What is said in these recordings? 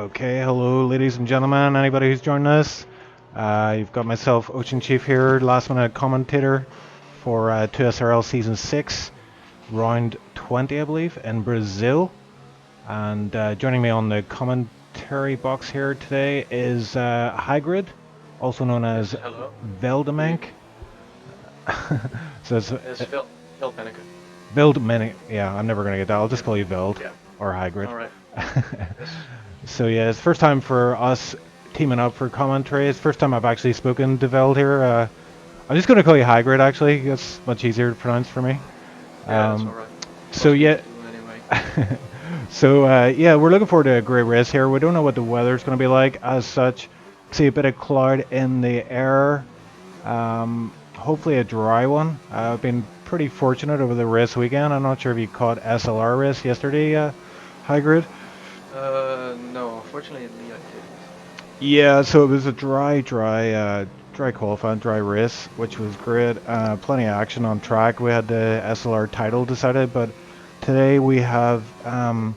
Okay, hello ladies and gentlemen, anybody who's joined us. You've got myself, OceanChief here, last minute commentator for 2SRL Season 6, Round 20 I believe, in Brazil. And joining me on the commentary box here today is Hygrid, also known Yes, as hello. Greeting. Veldemank. So it's Yes, Phil Panic. Veldemank, yeah, I'm never going to get that, I'll just Yes. call you Veld, Yeah. or Hygrid. All right. Yes. So yeah, it's the first time for us teaming up for commentary. It's the first time I've actually spoken to Veld here. I'm just going to call you Hygrid actually. That's much easier to pronounce for me. Yeah, that's all Um, right. so Most yeah, people do anyway. yeah, we're looking forward to a great race here. We don't know what the weather's going to be like as such. See a bit of cloud in the air. Hopefully a dry one. I've been pretty fortunate over the race weekend. I'm not sure if you caught SLR race yesterday, Hygrid. No, unfortunately I didn't. Yeah, so it was a dry qualifying, dry race, which was great. Plenty of action on track. We had the SLR title decided, but today we have some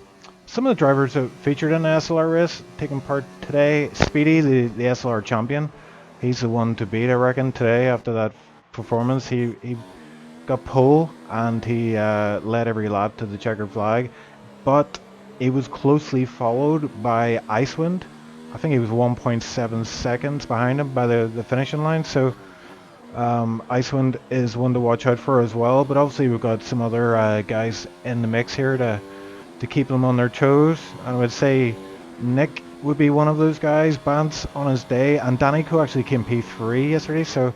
of the drivers that featured in the SLR race taking part today. Speedy, the SLR champion, he's the one to beat, I reckon, today after that performance. He got pole and he led every lap to the checkered flag, but it was closely followed by Icewind. I think he was 1.7 seconds behind him by the finishing line. So Icewind is one to watch out for as well. But obviously we've got some other guys in the mix here to keep them on their toes. I would say Nick would be one of those guys. Bance on his day, and Danico actually came P3 yesterday. So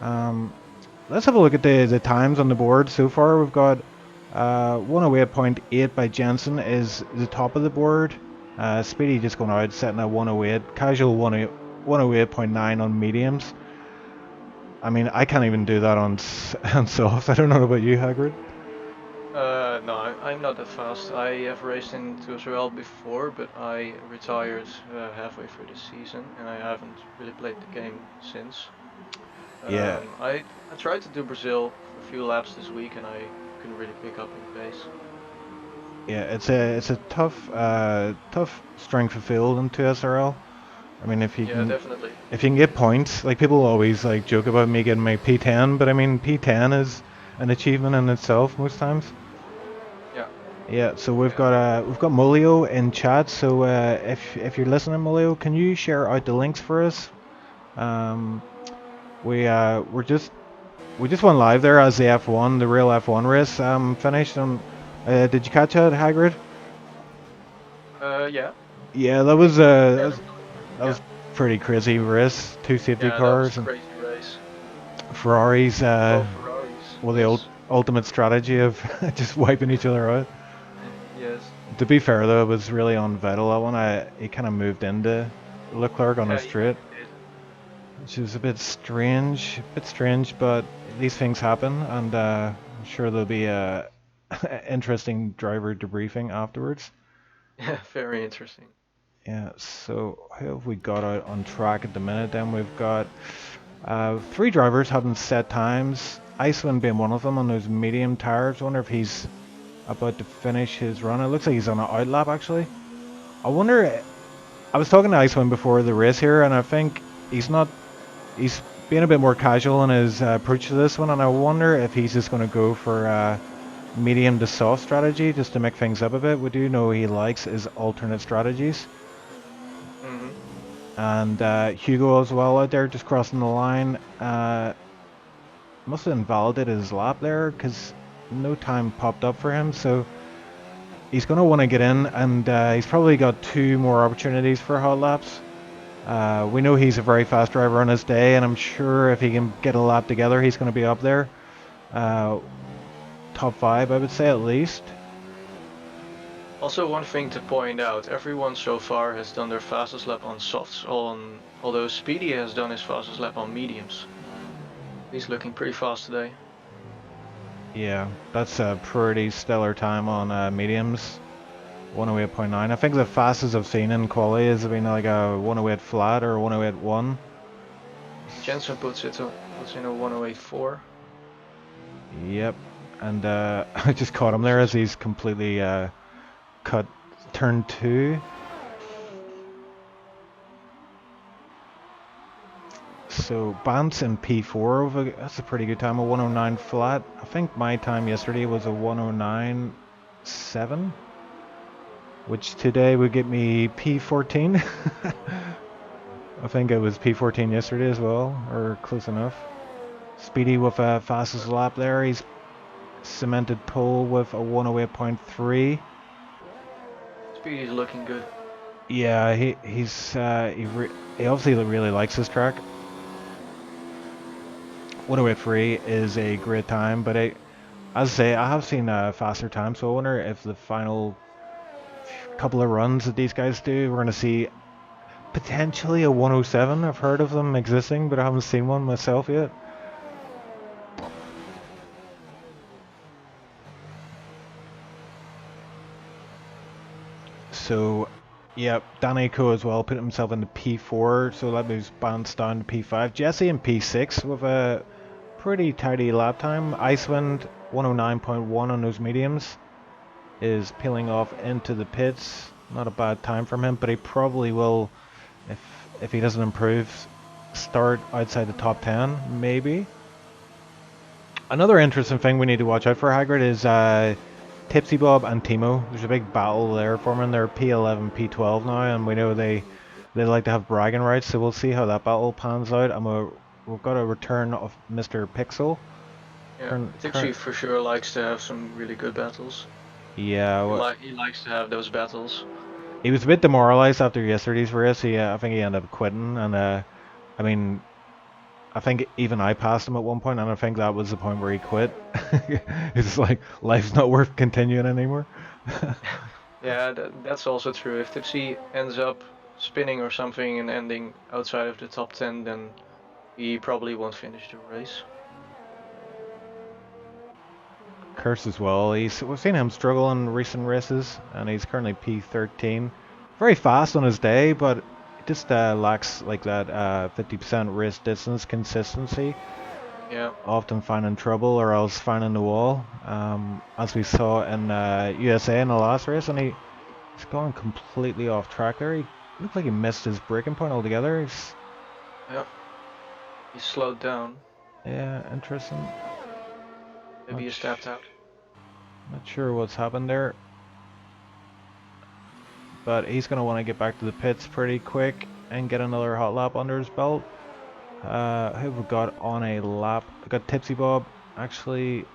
um, let's have a look at the times on the board so far. We've got 108.8 by Jensen is the top of the board. Speedy just going out, setting at 108. Casual 108.9 on mediums. I mean, I can't even do that on on softs. I don't know about you, Hagrid. No, I'm not that fast. I have raced in 2SRL before, but I retired halfway through the season, and I haven't really played the game since. Yeah, I tried to do Brazil for a few laps this week, and I couldn't really pick up in pace. yeah, it's a tough strength of field in 2SRL. I mean, Yeah, definitely. if you can get points, like people always like joke about me getting my P10, but I mean P10 is an achievement in itself most times. Yeah. Yeah, so Yeah. we've got Molio in chat. So if you're listening, Molio, can you share out the links for us? Um, we just went live there as the F1, the real F1 race finished. Did you catch that, Hagrid? Yeah. Yeah, Fairly. that Yeah. was pretty crazy race. Two safety Yeah, that was cars a and crazy race. Ferraris. Both Ferraris. Well, the Yes. ultimate strategy of just wiping each other out. Yes. To be fair though, it was really on Vettel that one. He kind of moved into Leclerc on the Yeah, straight, he did. which is a bit strange, but these things happen, and I'm sure there'll be a interesting driver debriefing afterwards. Yeah, very interesting. Yeah, so how have we got out on track at the minute? Then we've got three drivers having set times. Icewind being one of them on those medium tires. I wonder if he's about to finish his run. It looks like he's on an outlap actually. I wonder. I was talking to Icewind before the race here, and I think he's not. He's being a bit more casual in his approach to this one, and I wonder if he's just going to go for medium to soft strategy just to make things up a bit. We do know he likes his alternate strategies. Hmm. And Hugo as well out there just crossing the line. Must have invalidated his lap there because no time popped up for him. So he's going to want to get in, and he's probably got two more opportunities for hot laps. We know he's a very fast driver on his day, and I'm sure if he can get a lap together, he's going to be up there. Uh, top five, I would say at least. Also, one thing to point out, everyone so far has done their fastest lap on softs, although Speedy has done his fastest lap on mediums. He's looking pretty fast today. Yeah, that's a pretty stellar time on mediums. 108.9. I think the fastest I've seen in quali has been like a 108 flat or 108.1. Jensen puts in a 108.4. Yep. And I just caught him Oops, there as he's completely cut turn two. So Bance in P4 that's a pretty good time, a 109 flat. I think my time yesterday was a 109.7, which today would get me P14. I think it was P14 yesterday as well, or close enough. Speedy with a fastest lap there. He's cemented pole with a 108.3. Speedy's looking good. Yeah, he obviously really likes this track. 108.3 is a great time, but as I say, I have seen faster times, so I wonder if the final couple of runs that these guys do, we're going to see potentially a 107. I've heard of them existing, but I haven't seen one myself yet. So, yeah, Daneko as well put himself into P4, so that moves Bance down to P5. Jesse in P6 with a pretty tidy lap time. Icewind 109.1 on those mediums is peeling off into the pits. Not a bad time from him, but he probably will, if he doesn't improve, start outside the top 10, maybe. Another interesting thing we need to watch out for, Hagrid, is TipsyBob and Thimo. There's a big battle there forming. They're P11, P12 now, and we know they like to have bragging rights, so we'll see how that battle pans out. And we've got a return of Mr. Pixel. Yeah, Tipsy for sure likes to have some really good battles. Yeah, He likes to have those battles. he was a bit demoralized after yesterday's race. I think he ended up quitting, and I mean, I think even I passed him at one point, and I think that was the point where he quit. It's like life's not worth continuing anymore. Yeah, that's also true. If Tipsy ends up spinning or something and ending outside of the top 10, then he probably won't finish the race. Curse as well. We've seen him struggle in recent races, and he's currently P13. Very fast on his day, but just lacks like that 50% race distance consistency. Yeah. Often finding trouble or else finding the wall, as we saw in USA in the last race, and he's gone completely off track there. He looked like he missed his braking point altogether. Yeah. He slowed down. Yeah, interesting. Maybe he stepped out. Not sure what's happened there. But he's going to want to get back to the pits pretty quick and get another hot lap under his belt. Who have we got on a lap? We got TipsyBob. Actually,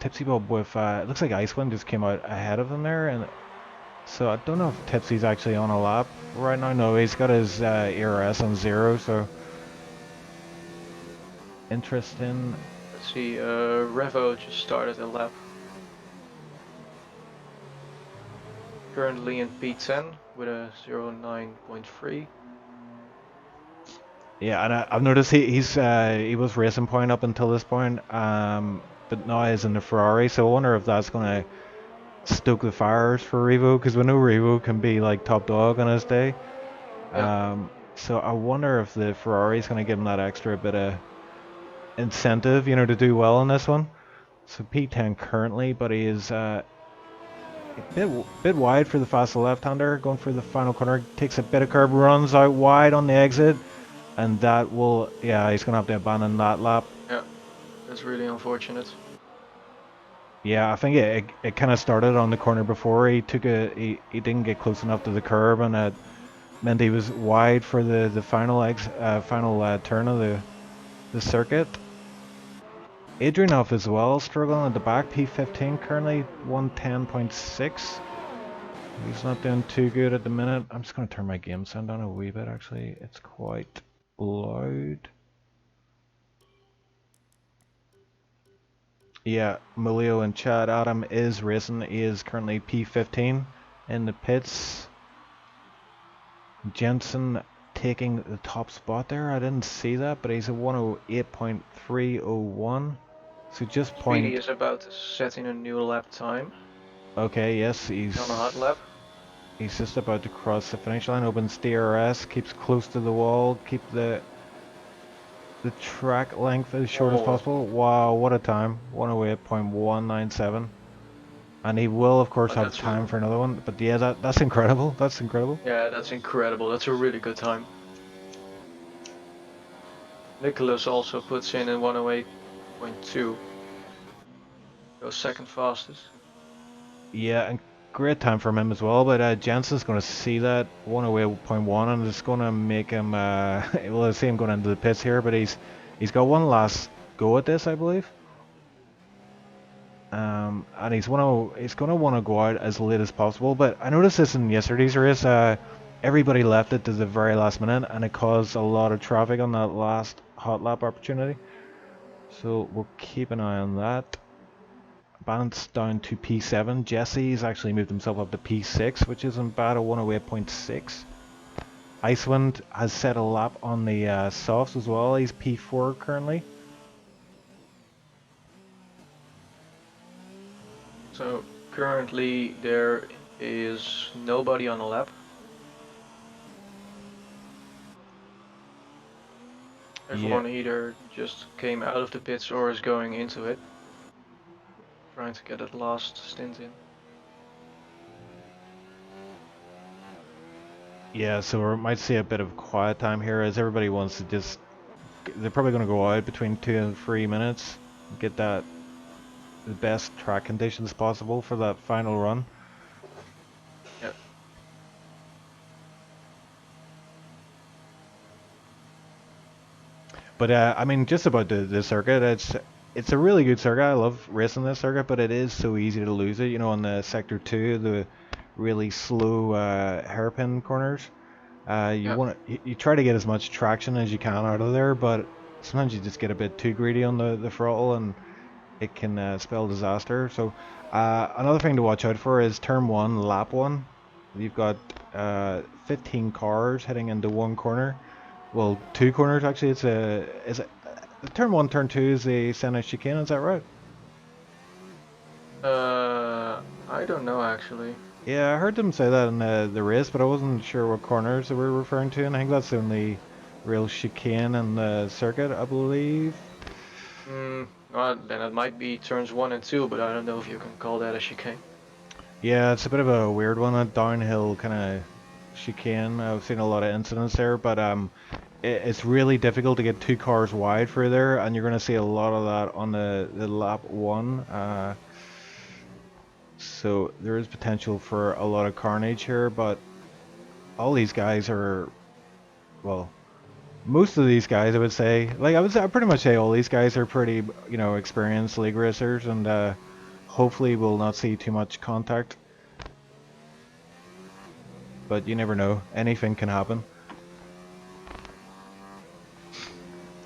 TipsyBob with, it looks like Icewind just came out ahead of him there. And so I don't know if Tipsy's actually on a lap right now. No, he's got his ERS on 0, so interesting. Let's see, Revo just started a lap. Currently in P10 with a 09.3. Yeah, and I've noticed he was racing point up until this point, but now he's in the Ferrari. So I wonder if that's going to stoke the fires for Revo, because we know Revo can be like top dog on his day. Yeah. So I wonder if the Ferrari is going to give him that extra bit of incentive, you know, to do well in this one. So P10 currently, but he is a bit wide for the fast left-hander, going for the final corner, takes a bit of curb, runs out wide on the exit, and that will, yeah, he's going to have to abandon that lap. Yeah, that's really unfortunate. Yeah, I think it kind of started on the corner before. He didn't get close enough to the curb, and it meant he was wide for the final turn of the circuit. Adrianov as well, struggling at the back, P15 currently 110.6. He's not doing too good at the minute. I'm just going to turn my game sound down a wee bit actually. It's quite loud. Yeah, Mulio and Chad Adam is racing. He is currently P15 in the pits. Jensen taking the top spot there. I didn't see that, but he's a 108.301. So just point. Speedy is about to set in a new lap time. Okay, yes, he's on a hot lap. He's just about to cross the finish line. Opens DRS, keeps close to the wall, keep the track length as short as possible. Wow, what a time! 108.197. And he will, of course, But have that's time for another one. But yeah, that's incredible. That's incredible. yeah, that's incredible. That's a really good time. Nicholas also puts in a 108.2. Goes second fastest. Yeah, and great time from him as well. But Jensen's going to see that 108.1, and it's going to make him. Well, I see him going into the pits here, but he's got one last go at this, I believe. And he's going to want to go out as late as possible. But I noticed this in yesterday's race. Everybody left it to the very last minute, and it caused a lot of traffic on that last hot lap opportunity. So we'll keep an eye on that. Bounce down to P7. Jesse's actually moved himself up to P6, which isn't bad at 108.6. Icewind has set a lap on the softs as well. He's P4 currently. So currently there is nobody on the lap. Everyone either just came out of the pits or is going into it. Trying to get that last stint in. Yeah, so we might see a bit of quiet time here as everybody wants to just... They're probably going to go out between 2 and 3 minutes. Get the best track conditions possible for that final run. Yeah. But I mean, just about the circuit, it's a really good circuit. I love racing this circuit, but it is so easy to lose it. You know, on the sector 2, the really slow hairpin corners. You try to get as much traction as you can out of there, but sometimes you just get a bit too greedy on the throttle, and it can spell disaster. So another thing to watch out for is turn 1, lap 1. You've got 15 cars heading into one corner. Well, 2 corners actually. Is it turn 1, turn 2 is the center chicane? Is that right? I don't know actually. Yeah, I heard them say that in the race, but I wasn't sure what corners they were referring to, and I think that's the only real chicane in the circuit, I believe. Well, then it might be turns 1 and 2, but I don't know if you can call that a chicane. Yeah, it's a bit of a weird one, a downhill kind of chicane. I've seen a lot of incidents there, but it's really difficult to get 2 cars wide through there, and you're going to see a lot of that on the lap 1. So there is potential for a lot of carnage here, but all these guys are, well, most of these guys, I would say, like I'd pretty much say all these guys are pretty, experienced league racers, and hopefully we'll not see too much contact. But you never know, anything can happen.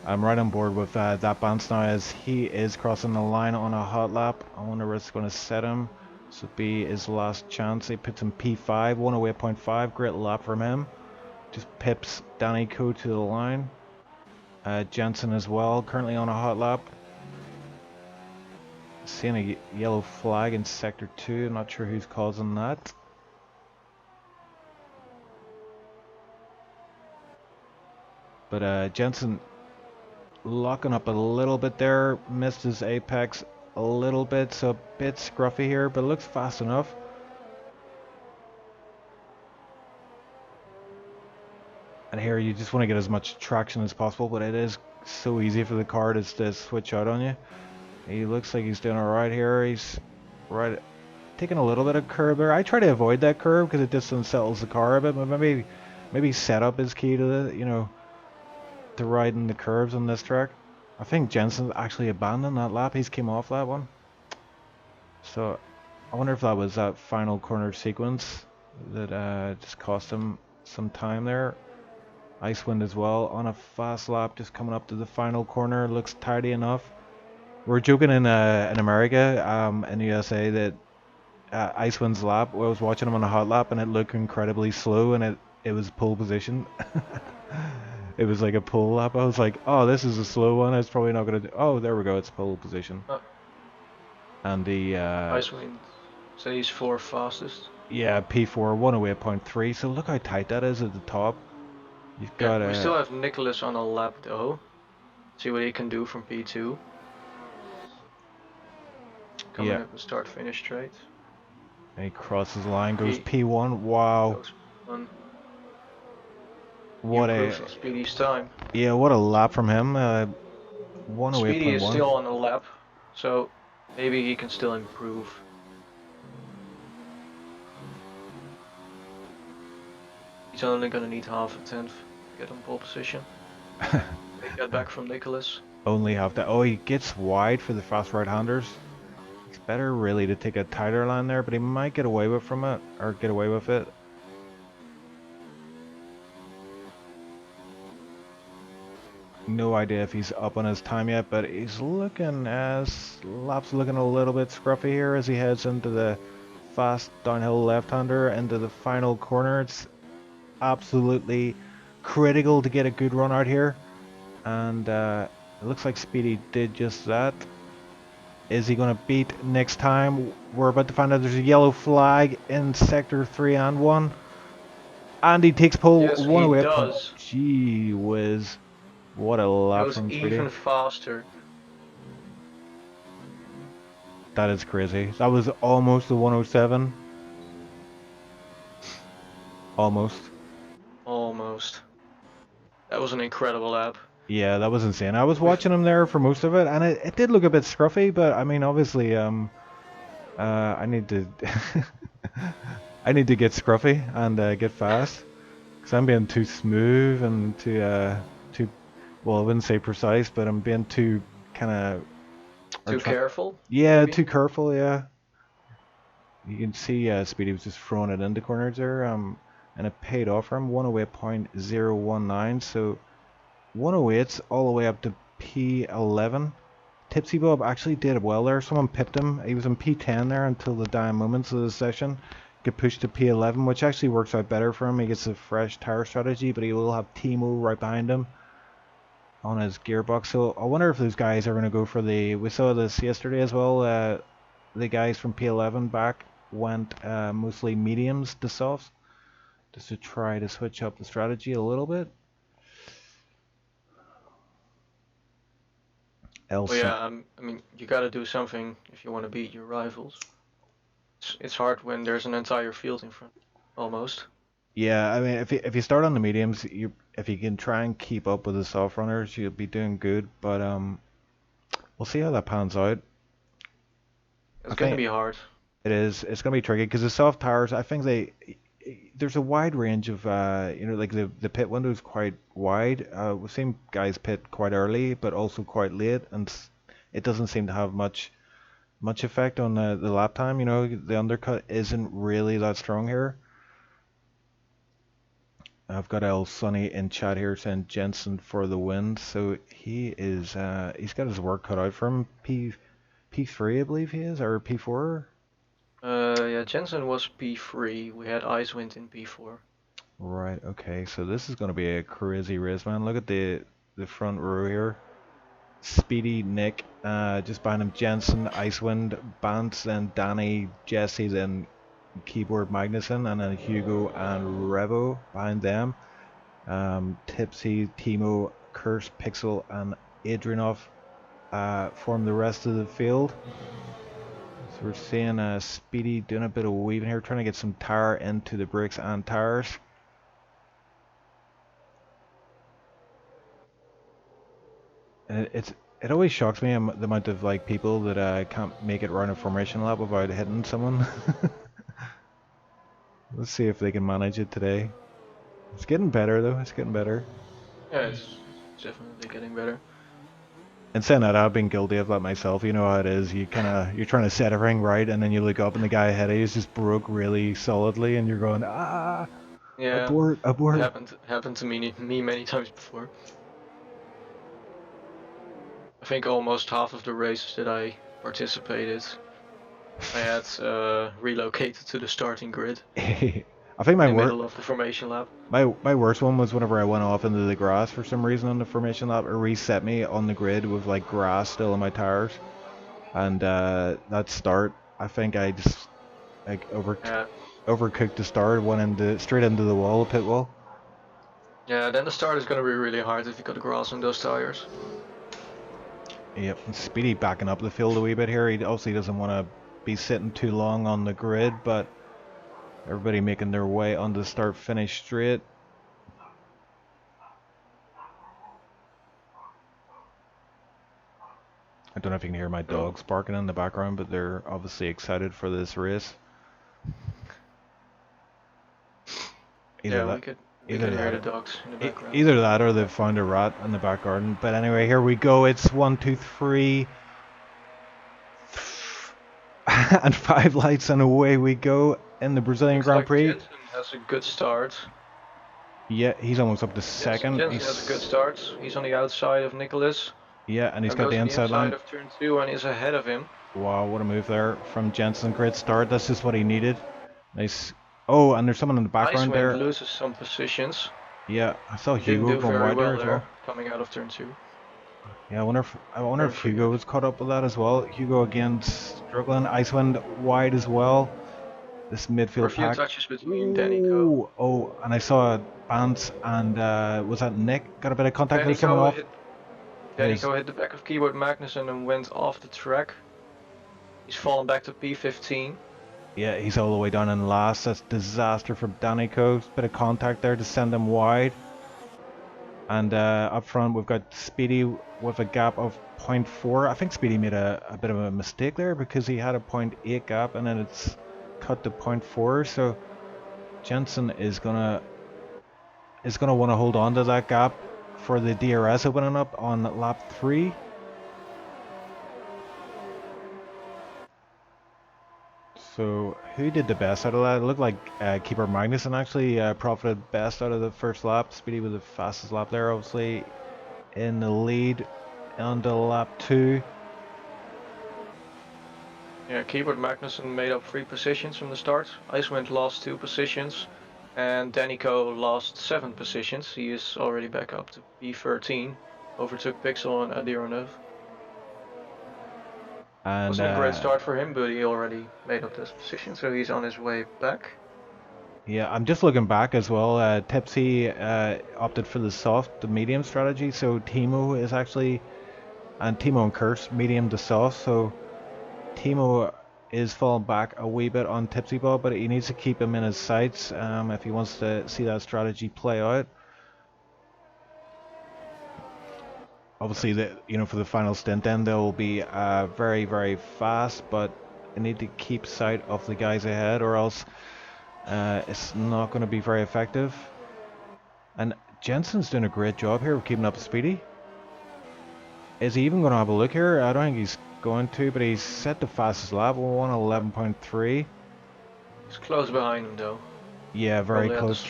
I'm right on board with that bounce now as he is crossing the line on a hot lap. I wonder where it's going to set him. This would be his last chance. He puts him P5, 108.5, great lap from him. Just pips Danny Co to the line. Jensen as well, currently on a hot lap. Seeing a yellow flag in sector 2, I'm not sure who's causing that. But Jensen locking up a little bit there, missed his apex a little bit, so a bit scruffy here, but it looks fast enough. And here you just want to get as much traction as possible, but it is so easy for the car to switch out on you. He looks like he's doing alright here. He's right, taking a little bit of curb there. I try to avoid that curb because it just unsettles the car a bit, but maybe setup is key to to riding the curves on this track. I think Jensen actually abandoned that lap. He's came off that one. So I wonder if that was that final corner sequence that just cost him some time there. Icewind as well on a fast lap, just coming up to the final corner. Looks tidy enough. We're joking in America, in the USA, that Icewind's lap, I was watching him on a hot lap and it looked incredibly slow, and it was pole position. It was like a pole lap. I was like, oh, this is a slow one. It's probably not going to do. Oh, there we go. It's pole position. And the Icewind says 4 fastest. yeah, P4 108.3. So look how tight that is at the top. You've got we still have Nicholas on a lap though. See what he can do from P2. Coming up the start finish straight. He crosses the line, goes He P1. Wow, goes on. He what improves a on Speedy's time. what a lap from him. Speedy is 108.1. still on a lap, so maybe he can still improve. He's only gonna need half a tenth to get on pole position. Take that back from Nicholas. Only have to. Oh, he gets wide for the fast right-handers. It's better really to take a tighter line there, but he might get away with from it or get away with it. No idea if he's up on his time yet, but he's looking lap's looking a little bit scruffy here as he heads into the fast downhill left-hander into the final corner. It's absolutely critical to get a good run out here, and it looks like Speedy did just that. Is he going to beat next time? We're about to find out. There's a yellow flag in sector 3 and 1. And he takes pole Yes, one he away point. does. Gee whiz. What a lap Goes from Speedy. even faster. That is crazy. That was almost the 107. Almost. Almost. That was an incredible lap. Yeah, that was insane. I was watching him there for most of it, and it did look a bit scruffy, but I mean, obviously, I need to, I need to get scruffy and get fast, because I'm being too smooth and too, well, I wouldn't say precise, but I'm being too kind of, Too careful? yeah, Maybe? too careful, yeah. You can see Speedy was just throwing it into corners there, and it paid off for him, 108.019, so 108's all the way up to P11. TipsyBob actually did well there. Someone pipped him. He was in P10 there until the dying moments of the session. Get pushed to P11, which actually works out better for him. He gets a fresh tire strategy, but he will have Thimo right behind him on his gearbox. So I wonder if those guys are going to go for the... We saw this yesterday as well. The guys from P11 back went mostly mediums to softs, just to try to switch up the strategy a little bit. Well, yeah, I mean, you gotta do something if you want to beat your rivals. It's hard when there's an entire field in front, almost. Yeah, I mean, if you start on the mediums, if you can try and keep up with the soft runners, you'll be doing good. But we'll see how that pans out. I It's gonna think be hard. it is. It's gonna be tricky because the soft tires. I think there's a wide range of like the pit window is quite wide. We've seen guys pit quite early, but also quite late, and it doesn't seem to have much effect on the lap time. You know, the undercut isn't really that strong here. I've got El Sunny in chat here saying Jensen for the win, so he is he's got his work cut out for him. P3 I believe he is, or P4. Yeah, Jensen was P3. We had Icewind in P4. Right, okay, so this is going to be a crazy race, man. Look at the front row here. Speedy, Nick, just behind him Jensen, Icewind, Bance, and Danny, Jesse, then Keyboard Magnuson, and then Hugo and Revo behind them. Tipsy, Thimo, Curse, Pixel, and Adrianov form the rest of the field. So we're seeing Speedy doing a bit of weaving here, trying to get some tire into the brakes and tires. And it always shocks me the amount of like people that can't make it around a formation lap without hitting someone. Let's see if they can manage it today. It's getting better though. It's getting better. Yeah, it's definitely getting better. And saying that, I've been guilty of that myself. You know how it is. You're trying to set everything right, and then you look up and the guy ahead of you is just broke really solidly, and you're going, Yeah, abort, it abort. happened to me many times before. I think almost half of the races that I participated, I had relocated to the starting grid I think in the middle of the formation lap. my worst one was whenever I went off into the grass for some reason on the formation lap. It reset me on the grid with like grass still in my tires, and that start, I think I just like overcooked the start, went straight into the wall, the pit wall. Yeah, then the start is gonna be really hard if you got grass on those tires. Yep, and Speedy backing up the field a wee bit here. He obviously doesn't want to be sitting too long on the grid, but everybody making their way on the start-finish straight. I don't know if you can hear my dogs barking in the background, but they're obviously excited for this race. We could hear the dogs in the background. Either that or they've found a rat in the back garden. But anyway, here we go. It's 1, 2, 3. And 5 lights and away we go in the Brazilian Grand Prix. Jensen has a good start. Yeah, he's almost up to second. Jensen has a good start. He's on the outside of Nicholas. Yeah, and he's got the inside line. Of turn 2 and is ahead of him. Wow, what a move there from Jensen. Great start. That's just what he needed. Nice. Oh, and there's someone in the background there. Icewind loses some positions. Yeah, I saw Hugo going wide there as well. Coming out of turn 2. Yeah, I wonder if Hugo was caught up with that as well. Hugo again struggling. Icewind wide as well. This midfield pack. Touches between Danico. Oh, and I saw Bance and was that Nick? Got a bit of contact with someone off. Danico hit the back of Keyboard Magnussen and went off the track. He's fallen back to P15. Yeah, he's all the way down in last. That's disaster for Danico. Bit of contact there to send him wide. And up front we've got Speedy with a gap of 0.4. I think Speedy made a bit of a mistake there because he had a 0.8 gap and then it's cut to 0.4. So Jensen is gonna want to hold on to that gap for the DRS opening up on lap 3. So who did the best out of that? It looked like Keeper Magnussen actually profited best out of the first lap. Speedy with the fastest lap there, obviously in the lead on the lap 2. Yeah, Keyboard Magnussen made up 3 positions from the start. Icewind lost 2 positions. And Danico lost 7 positions. He is already back up to P13. Overtook Pixel and Adironov. And wasn't a great start for him, but he already made up this position, so he's on his way back. Yeah, I'm just looking back as well. Tipsy opted for the medium strategy, so Thimo is actually, and Thimo and Curse, medium to soft, so Thimo is falling back a wee bit on TipsyBob, but he needs to keep him in his sights if he wants to see that strategy play out. Obviously, for the final stint, then they'll be very, very fast, but they need to keep sight of the guys ahead, or else it's not going to be very effective. And Jensen's doing a great job here of keeping up Speedy. Is he even going to have a look here? I don't think he's going to, but he's set the fastest lap, 1:11.3. He's close behind him though. Yeah, very close.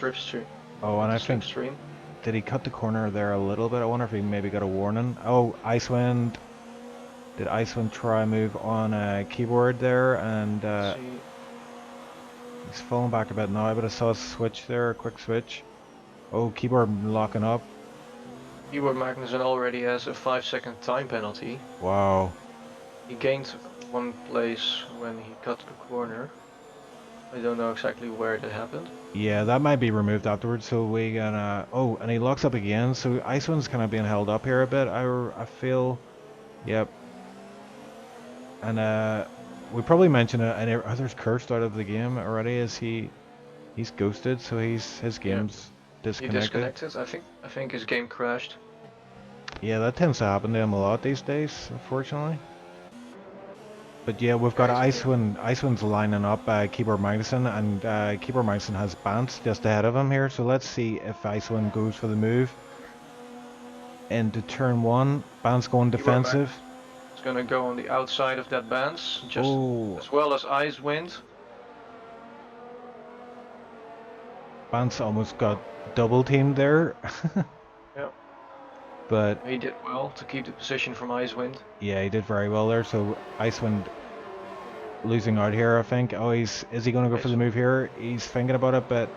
Oh, and I think did he cut the corner there a little bit? I wonder if he maybe got a warning. Oh, Icewind. Did Icewind try and move on a keyboard there? And he's falling back a bit now, but I saw a switch there, a quick switch. Oh, keyboard locking up. Keyboard Magnussen already has a 5-second time penalty. Wow. He gained 1 place when he cut the corner. I don't know exactly where that happened. Yeah, that might be removed afterwards, so we gonna... Oh, and he locks up again, so Icewind's kind of being held up here a bit, I feel. Yep. And we probably mentioned it, and there's Cursed out of the game already, he's ghosted, so his game's disconnected. He disconnected, I think his game crashed. Yeah, that tends to happen to him a lot these days, unfortunately. But yeah, we've got Icewind's lining up Keyboard Magnussen, and Keyboard Magnussen has Bance just ahead of him here, so let's see if Icewind goes for the move. Into turn 1, Bance going defensive. It's gonna go on the outside of that Bance, just as well as Icewind. Bance almost got double teamed there. Yep. But he did well to keep the position from Icewind. Yeah, he did very well there. So Icewind losing out here, I think. Oh, is he going to go for the move here? He's thinking about it, but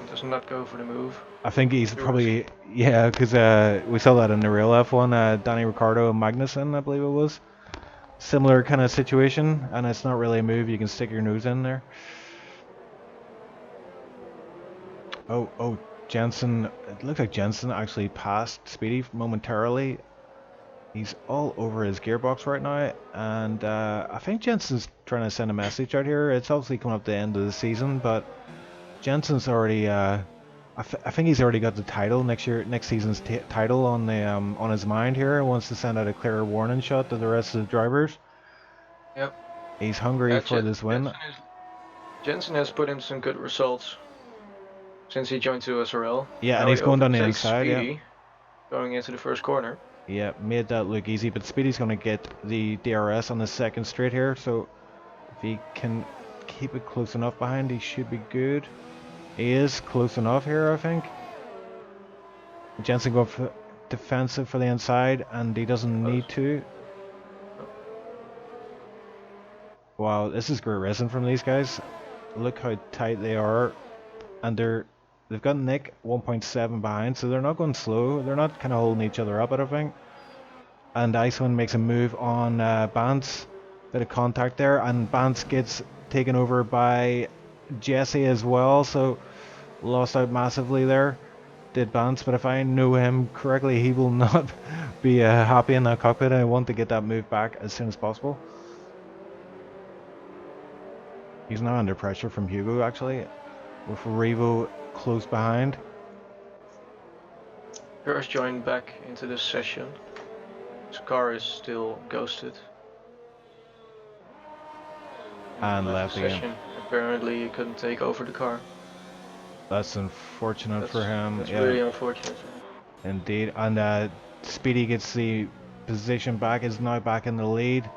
he does not go for the move. I think he's probably, yeah, because we saw that in the real F1. Danny Ricciardo and Magnussen, I believe it was. Similar kind of situation, and it's not really a move. You can stick your nose in there. Oh, Jensen. It looks like Jensen actually passed Speedy momentarily. He's all over his gearbox right now, and I think Jensen's trying to send a message out here. It's obviously coming up to the end of the season, but Jensen's already, I think he's already got the title next season's title on his mind here. He wants to send out a clear warning shot to the rest of the drivers. Yep. He's hungry for this win. Jensen has put in some good results since he joined 2SRL. Yeah, Now and he's he going down the overtakes inside. Yeah. Speedy, going into the first corner. Yeah, made that look easy, but Speedy's going to get the DRS on the second straight here, so if he can keep it close enough behind, he should be good. He is close enough here, I think. Jensen going for defensive for the inside, and he doesn't need to. Wow, this is great racing from these guys. Look how tight they are, and they've got Nick 1.7 behind, so they're not going slow. They're not kind of holding each other up, I don't think. And Icewind makes a move on Bance. Bit of contact there, and Bance gets taken over by Jesse as well, so lost out massively there. Did Bance, but if I know him correctly, he will not be happy in that cockpit. I want to get that move back as soon as possible. He's now under pressure from Hugo, actually, with Revo close behind. First joined back into this session. His car is still ghosted. And left again. Apparently he couldn't take over the car. That's unfortunate for him. That's really unfortunate. Indeed. And Speedy gets the position back, is now back in the lead.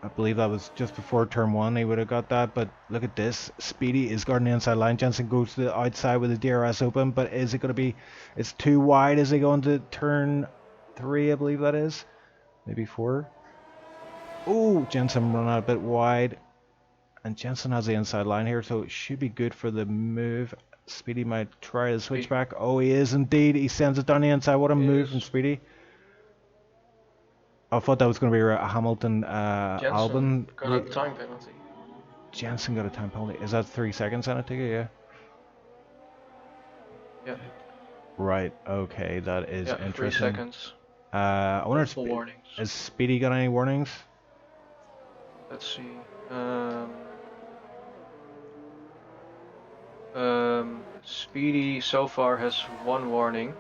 I believe that was just before turn 1 he would have got that, but look at this. Speedy is guarding the inside line. Jensen goes to the outside with the DRS open, but is it going to be... It's too wide as they go into turn 3, I believe that is. Maybe 4. Oh, Jensen run out a bit wide. And Jensen has the inside line here, so it should be good for the move. Speedy might try to switch back. Oh, he is indeed. He sends it down the inside. What a move from Speedy. I thought that was going to be a Hamilton Albon. Got a time penalty. Jensen got a time penalty. Is that 3 seconds on a ticket? Yeah. Yeah. Right. Okay, that is interesting. 3 seconds. I wonder if warnings. Has Speedy got any warnings? Let's see. Speedy so far has 1 warning.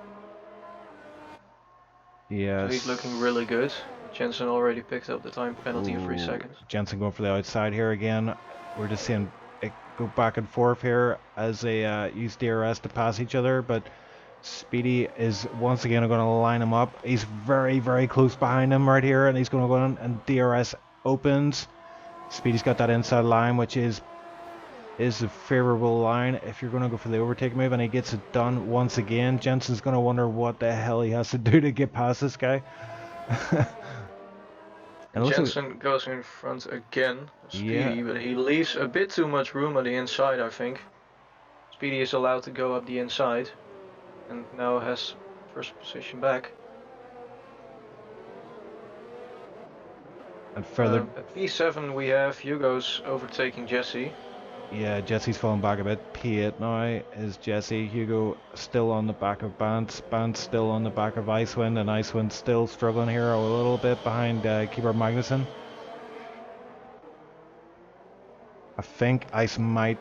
Yes. So he's looking really good. Jensen already picked up the time penalty of 3 seconds. Jensen going for the outside here again. We're just seeing it go back and forth here as they use DRS to pass each other, but Speedy is once again going to line him up. He's very, very close behind him right here, and he's going to go in and DRS opens. Speedy's got that inside line, which is a favorable line if you're going to go for the overtake move, and he gets it done once again. Jensen's going to wonder what the hell he has to do to get past this guy. And Jensen goes in front again, Speedy, but he leaves a bit too much room on the inside, I think. Speedy is allowed to go up the inside, and now has first position back. And further at P7 we have Hugo's overtaking Jesse. Yeah, Jesse's falling back a bit. P8 now is Jesse. Hugo still on the back of Bance. Bance still on the back of Icewind, and Icewind still struggling here a little bit behind Keyboard Magnussen. I think Ice might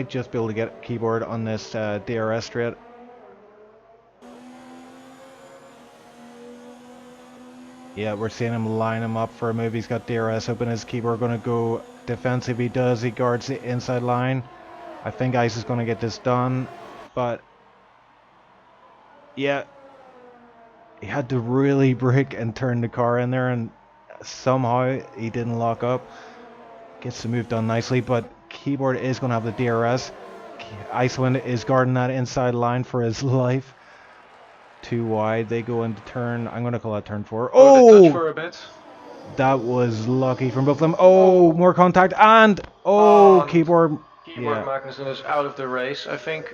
just be able to get Keyboard on this DRS straight. Yeah, we're seeing him line him up for a move. He's got DRS open. His Keyboard going to go defensive. He does. He guards the inside line. I think Ice is going to get this done, but yeah, he had to really brake and turn the car in there, and somehow he didn't lock up. Gets the move done nicely, but Keyboard is going to have the DRS. Icewind is guarding that inside line for his life. Too wide. They go into turn. I'm going to call that turn 4. Oh! For a bit. That was lucky from both of them. Oh, more contact, and Keyboard Magnussen is out of the race. I think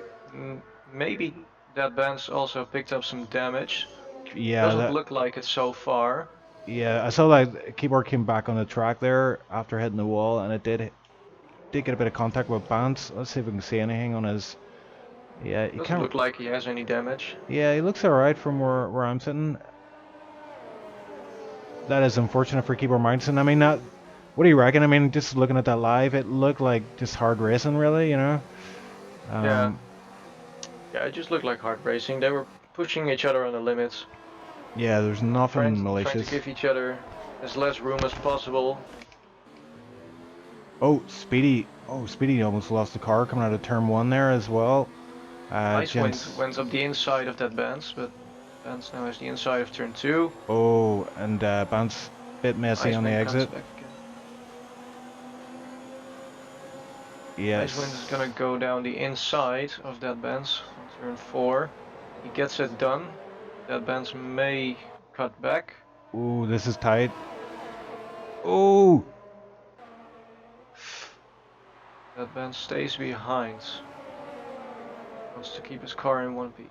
maybe that Benz also picked up some damage. Yeah, doesn't look like it so far. Yeah, I saw that Keyboard came back on the track there after hitting the wall, and it did get a bit of contact with Bance. Let's see if we can see anything on his. Yeah, he doesn't look like he has any damage. Yeah, he looks alright from where I'm sitting. that is unfortunate for Keyboard Mountain. I mean, not. What do you reckon? I mean, just looking at that live, it looked like just hard racing, really. You know. Yeah, Um, yeah, it just looked like hard racing. They were pushing each other on the limits, yeah, there's trying nothing trying to malicious. give each other as less room as possible. Oh, Speedy. Oh, Speedy almost lost the car coming out of turn one there as well. Icewind Gents. went up the inside of that Benz, but Benz now has the inside of turn 2. Oh, and bounce bit messy on the Icewind comes exit. back again. Icewind is Yes. gonna go down the inside of that Benz on turn 4. He gets it done. That Benz may cut back. Ooh, this is tight. Ooh. That Benz stays behind. Wants to keep his car in one piece.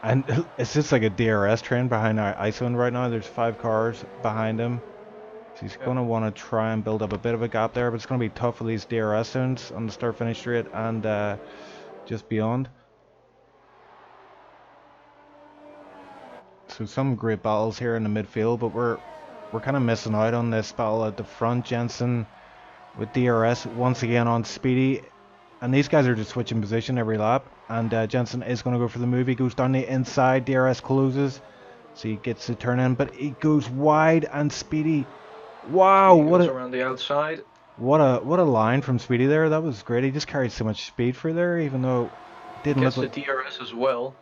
And it's just like a DRS train behind Icewind right now. There's 5 cars behind him. So he's Yeah. going to want to try and build up a bit of a gap there, but it's going to be tough for these DRS zones on the start-finish straight and just beyond. So some great battles here in the midfield, but we're kind of missing out on this battle at the front. Jensen with DRS once again on Speedy, and these guys are just switching position every lap. And Jensen is going to go for the move. He goes down the inside. DRS closes, so he gets the turn in, but he goes wide. And Speedy, wow, Speedy goes around the outside. what a line from Speedy there. That was great. He just carried so much speed for there, even though it He didn't look gets the like. DRS as well.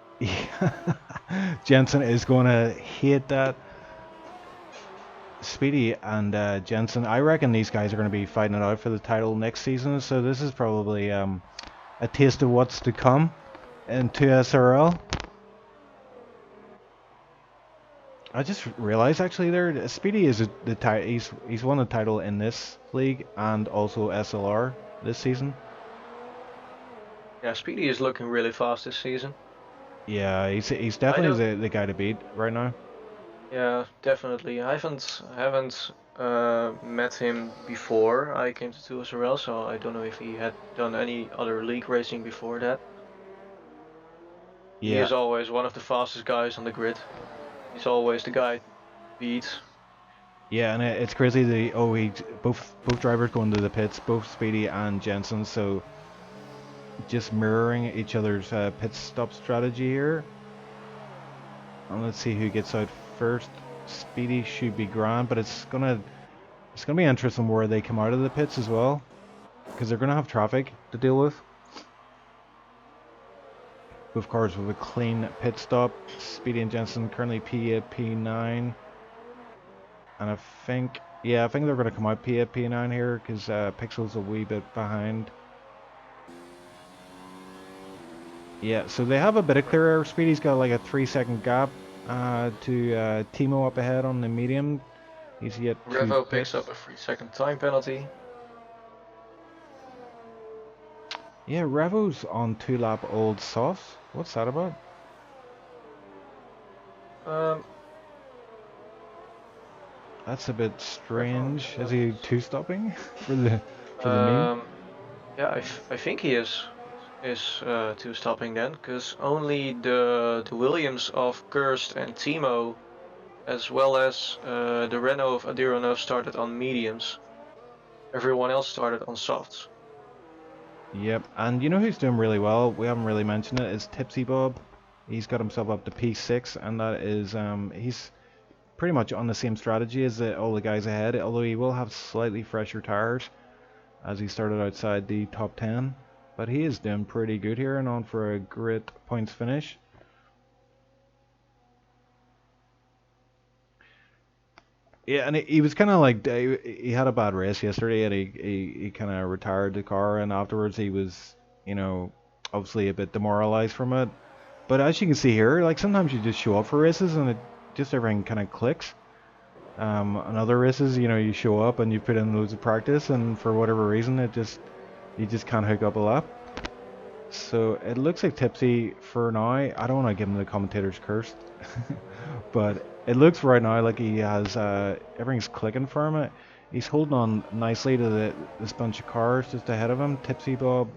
Jensen is going to hate that. Speedy and Jensen, I reckon these guys are going to be fighting it out for the title next season. So this is probably a taste of what's to come in 2SRL. I just realized actually there, Speedy is he's won the title in this league and also SLR this season. Yeah, Speedy is looking really fast this season. Yeah, he's I definitely don't. the guy to beat right now. Yeah, definitely. I haven't met him before I came to 2SRL, so I don't know if he had done any other league racing before that. He Yeah, is always one of the fastest guys on the grid. He's always the guy to beat. yeah, and it's crazy. He both drivers going to the pits, both Speedy and Jensen. So just mirroring each other's pit stop strategy here. And let's see who gets out first. Speedy should be grand, but it's gonna be interesting where they come out of the pits as well, because they're gonna have traffic to deal with. Both cars with a clean pit stop. Speedy and Jensen currently P8, P9, and I think they're gonna come out P8, P9 here because Pixel's a wee bit behind. Yeah, so they have a bit of clear air. Speedy's got like a 3-second gap to Thimo up ahead on the medium. He's yet to Revo pit. picks up a 3-second time penalty. Yeah, Revo's on 2-lap old sauce. What's that about? Um, That's a bit Revo on strange. Is 2-lap he old sauce. two-stopping for the meme? Yeah, I think he is two stopping then, because only the Williams of Kirst and Thimo, as well as the Renault of Adironov started on mediums. Everyone else started on softs. Yep, and you know who's doing really well? We haven't really mentioned it. Is TipsyBob. He's got himself up to P6, and that is he's pretty much on the same strategy as all the guys ahead. Although he will have slightly fresher tires, as he started outside the top 10. But he is doing pretty good here and on for a great points finish. Yeah, and he was kind of like he had a bad race yesterday, and he kind of retired the car, and afterwards he was, obviously a bit demoralized from it. But as you can see here, like sometimes you just show up for races and it just everything kind of clicks. On other races, you show up and you put in loads of practice, and for whatever reason, you just can't hook up a lap. So it looks like Tipsy for now. I don't want to give him the commentator's curse, but it looks right now like he has everything's clicking for him. He's holding on nicely to this bunch of cars just ahead of him. Tipsy Bob,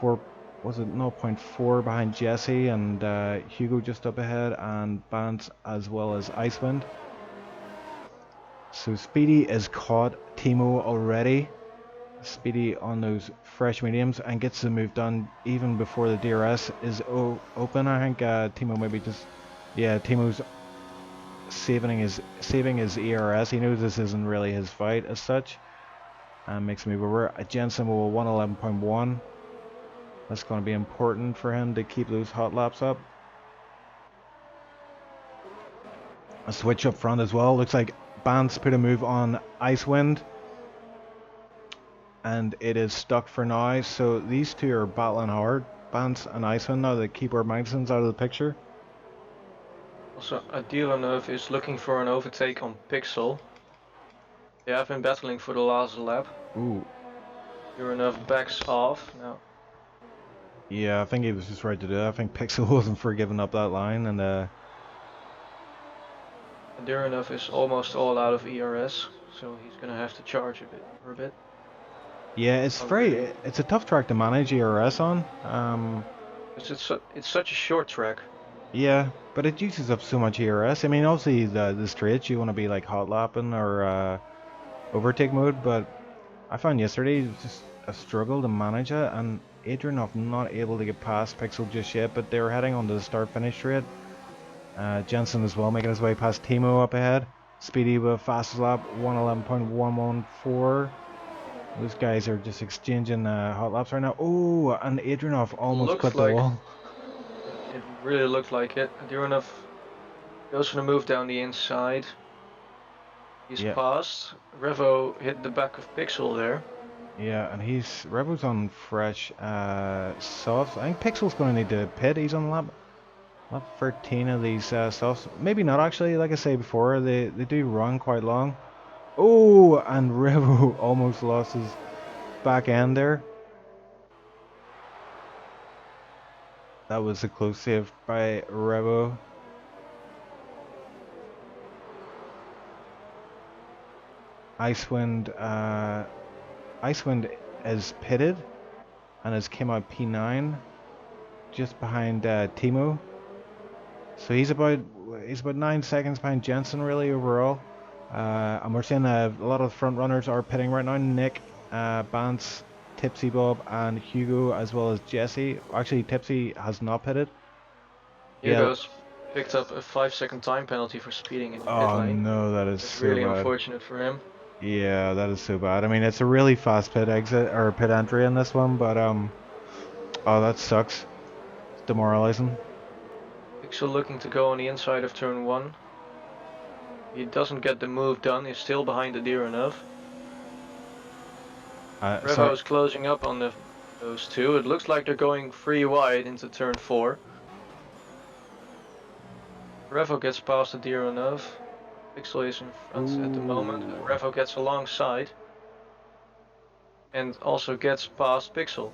4 was it 0.4 behind Jesse, and Hugo just up ahead, and Bance as well as Icewind. So Speedy is caught Thimo already. Speedy on those fresh mediums and gets the move done even before the DRS is open. I think Thimo maybe just, yeah, Thimo's saving his ERS. He knows this isn't really his fight as such, and makes a move over. Jensen will 111.1. That's going to be important for him to keep those hot laps up. A switch up front as well. Looks like Bance put a move on Icewind, and it is stuck for now. So these two are battling hard. Bance and Icewind now that Keyboard Magson's out of the picture. Also, Adilanov is looking for an overtake on Pixel. They have been battling for the last lap. Ooh. Adilanov backs off now. Yeah, I think he was just right to do it. I think Pixel wasn't for giving up that line, and Adilanov is almost all out of ERS, so he's gonna have to charge a bit for a bit. yeah, it's a tough track to manage ERS on. It's such a short track. Yeah, but it uses up so much ERS. I mean, obviously the straights you want to be like hot lapping or overtake mode, but I found yesterday it was just a struggle to manage it, and Adrianov not able to get past Pixel just yet, but they were heading onto the start-finish straight. Jensen as well making his way past Thimo up ahead. Speedy with fastest lap 111.114. Those guys are just exchanging hot laps right now. Oh, and Adrianov almost clipped the wall. It really looked like it. Adilanov goes for the move down the inside. He's passed. Revo hit the back of Pixel there. Yeah, and Revo's on fresh softs. I think Pixel's going to need to pit. He's on lap 13 of these softs. Maybe not actually. Like I say before, they do run quite long. Oh, and Revo almost lost his back end there. That was a close save by Revo. Icewind is pitted and has came out P9 just behind Thimo. So he's about 9 seconds behind Jensen really overall. And we're seeing a lot of front runners are pitting right now. Nick, Bance, TipsyBob and Hugo as well as Jesse. Actually Tipsy has not pitted. Hugo's picked up a 5-second time penalty for speeding in the pit lane. Oh no, that is so really bad. Unfortunate for him. Yeah, that is so bad. I mean, it's a really fast pit exit or pit entry in this one, but oh, that sucks. It's demoralizing. Pixel looking to go on the inside of turn 1. He doesn't get the move done. He's still behind Adilanov. Revo's closing up on those two. It looks like they're going free wide into turn 4. Revo gets past Adilanov. Pixel is in front at the moment. Revo gets alongside. And also gets past Pixel.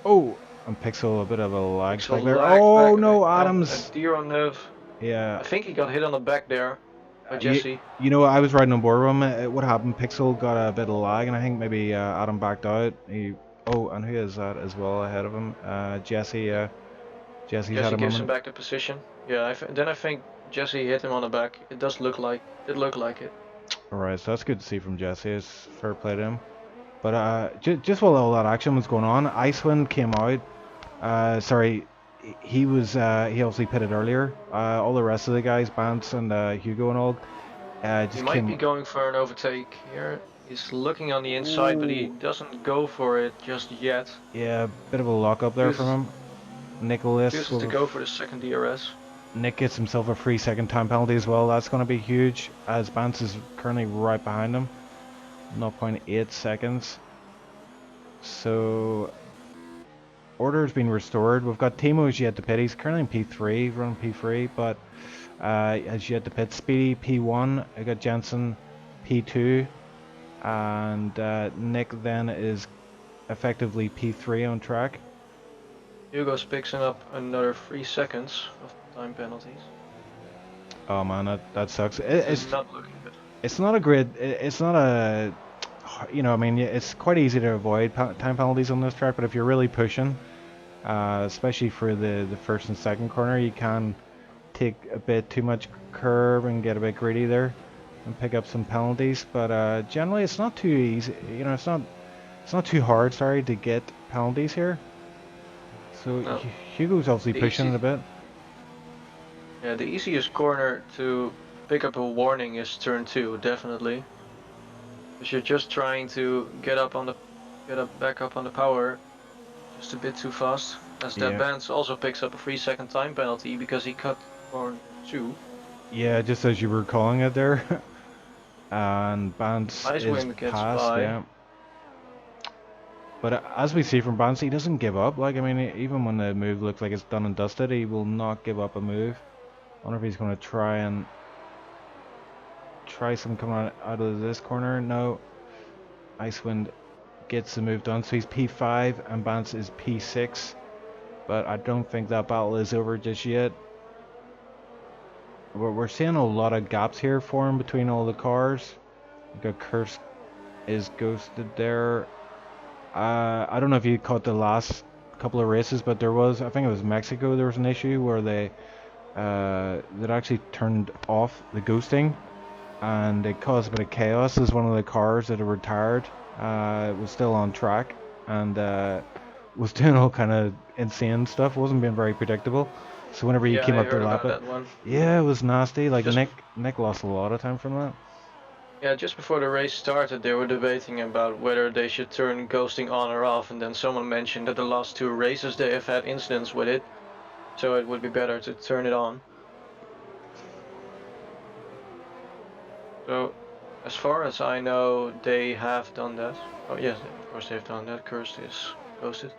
Oh, and Pixel a bit of a lag spike there. Oh no, Adams. Adilanov. Yeah. I think he got hit on the back there by Jesse. You know, I was riding on board with him. What happened? Pixel got a bit of lag, and I think maybe Adam backed out. Oh, and who is that as well ahead of him? Jesse. Jesse's had a moment. Gives him back the position. Yeah, then I think Jesse hit him on the back. It does look like it. Alright, so that's good to see from Jesse. It's fair play to him. But just while all that action was going on, Icewind came out. Sorry, he obviously pitted earlier. All the rest of the guys, Bance and Hugo and all, he might be going for an overtake here. He's looking on the inside, but he doesn't go for it just yet. Yeah, bit of a lock up there from him. Nicholas chooses to go for the second DRS. Nick gets himself a free second time penalty as well. That's going to be huge, as Bance is currently right behind him. 0.8 seconds. So order has been restored. We've got Thimo as yet to pit. He's currently in P3, running P3, but as yet to pit. Speedy P1. I got Jensen P2, and Nick then is effectively P3 on track. Hugo's picking up another 3 seconds of time penalties. Oh man, that sucks. It's not looking good. It's not a you know, I mean, it's quite easy to avoid time penalties on this track, but if you're really pushing, especially for the first and second corner, you can take a bit too much curb and get a bit greedy there and pick up some penalties. But generally, it's not too easy. You know, it's not too hard. Sorry, to get penalties here. So No, Hugo's obviously the pushing it a bit. yeah, the easiest corner to pick up a warning is turn 2, definitely. Because you're just trying to get back up on the power just a bit too fast. As that Yeah. Benz also picks up a 3-second time penalty because he cut corner 2. Yeah, just as you were calling it there. And Bance is Icewind gets past, by. yeah. But as we see from Bance, he doesn't give up. Like, I mean, even when the move looks like it's done and dusted, he will not give up a move. I wonder if he's going to try some coming out of this corner. No. Icewind gets the move done. So he's P5 and Bance is P6. But I don't think that battle is over just yet. We're seeing a lot of gaps here form between all the cars. We've got Curse is ghosted there. I don't know if you caught the last couple of races, but there was, I think it was Mexico, there was an issue where that actually turned off the ghosting and it caused a bit of chaos as one of the cars that had retired was still on track and was doing all kind of insane stuff, wasn't being very predictable. So whenever you Yeah, came I up to heard lap about it, that one. yeah, it was nasty. Like Just Nick lost a lot of time from that. Yeah, just before the race started, they were debating about whether they should turn ghosting on or off, and then someone mentioned that the last 2 races they have had incidents with it, so it would be better to turn it on. So, as far as I know, they have done that. Oh yes, of course they've done that. Cursed is ghosted.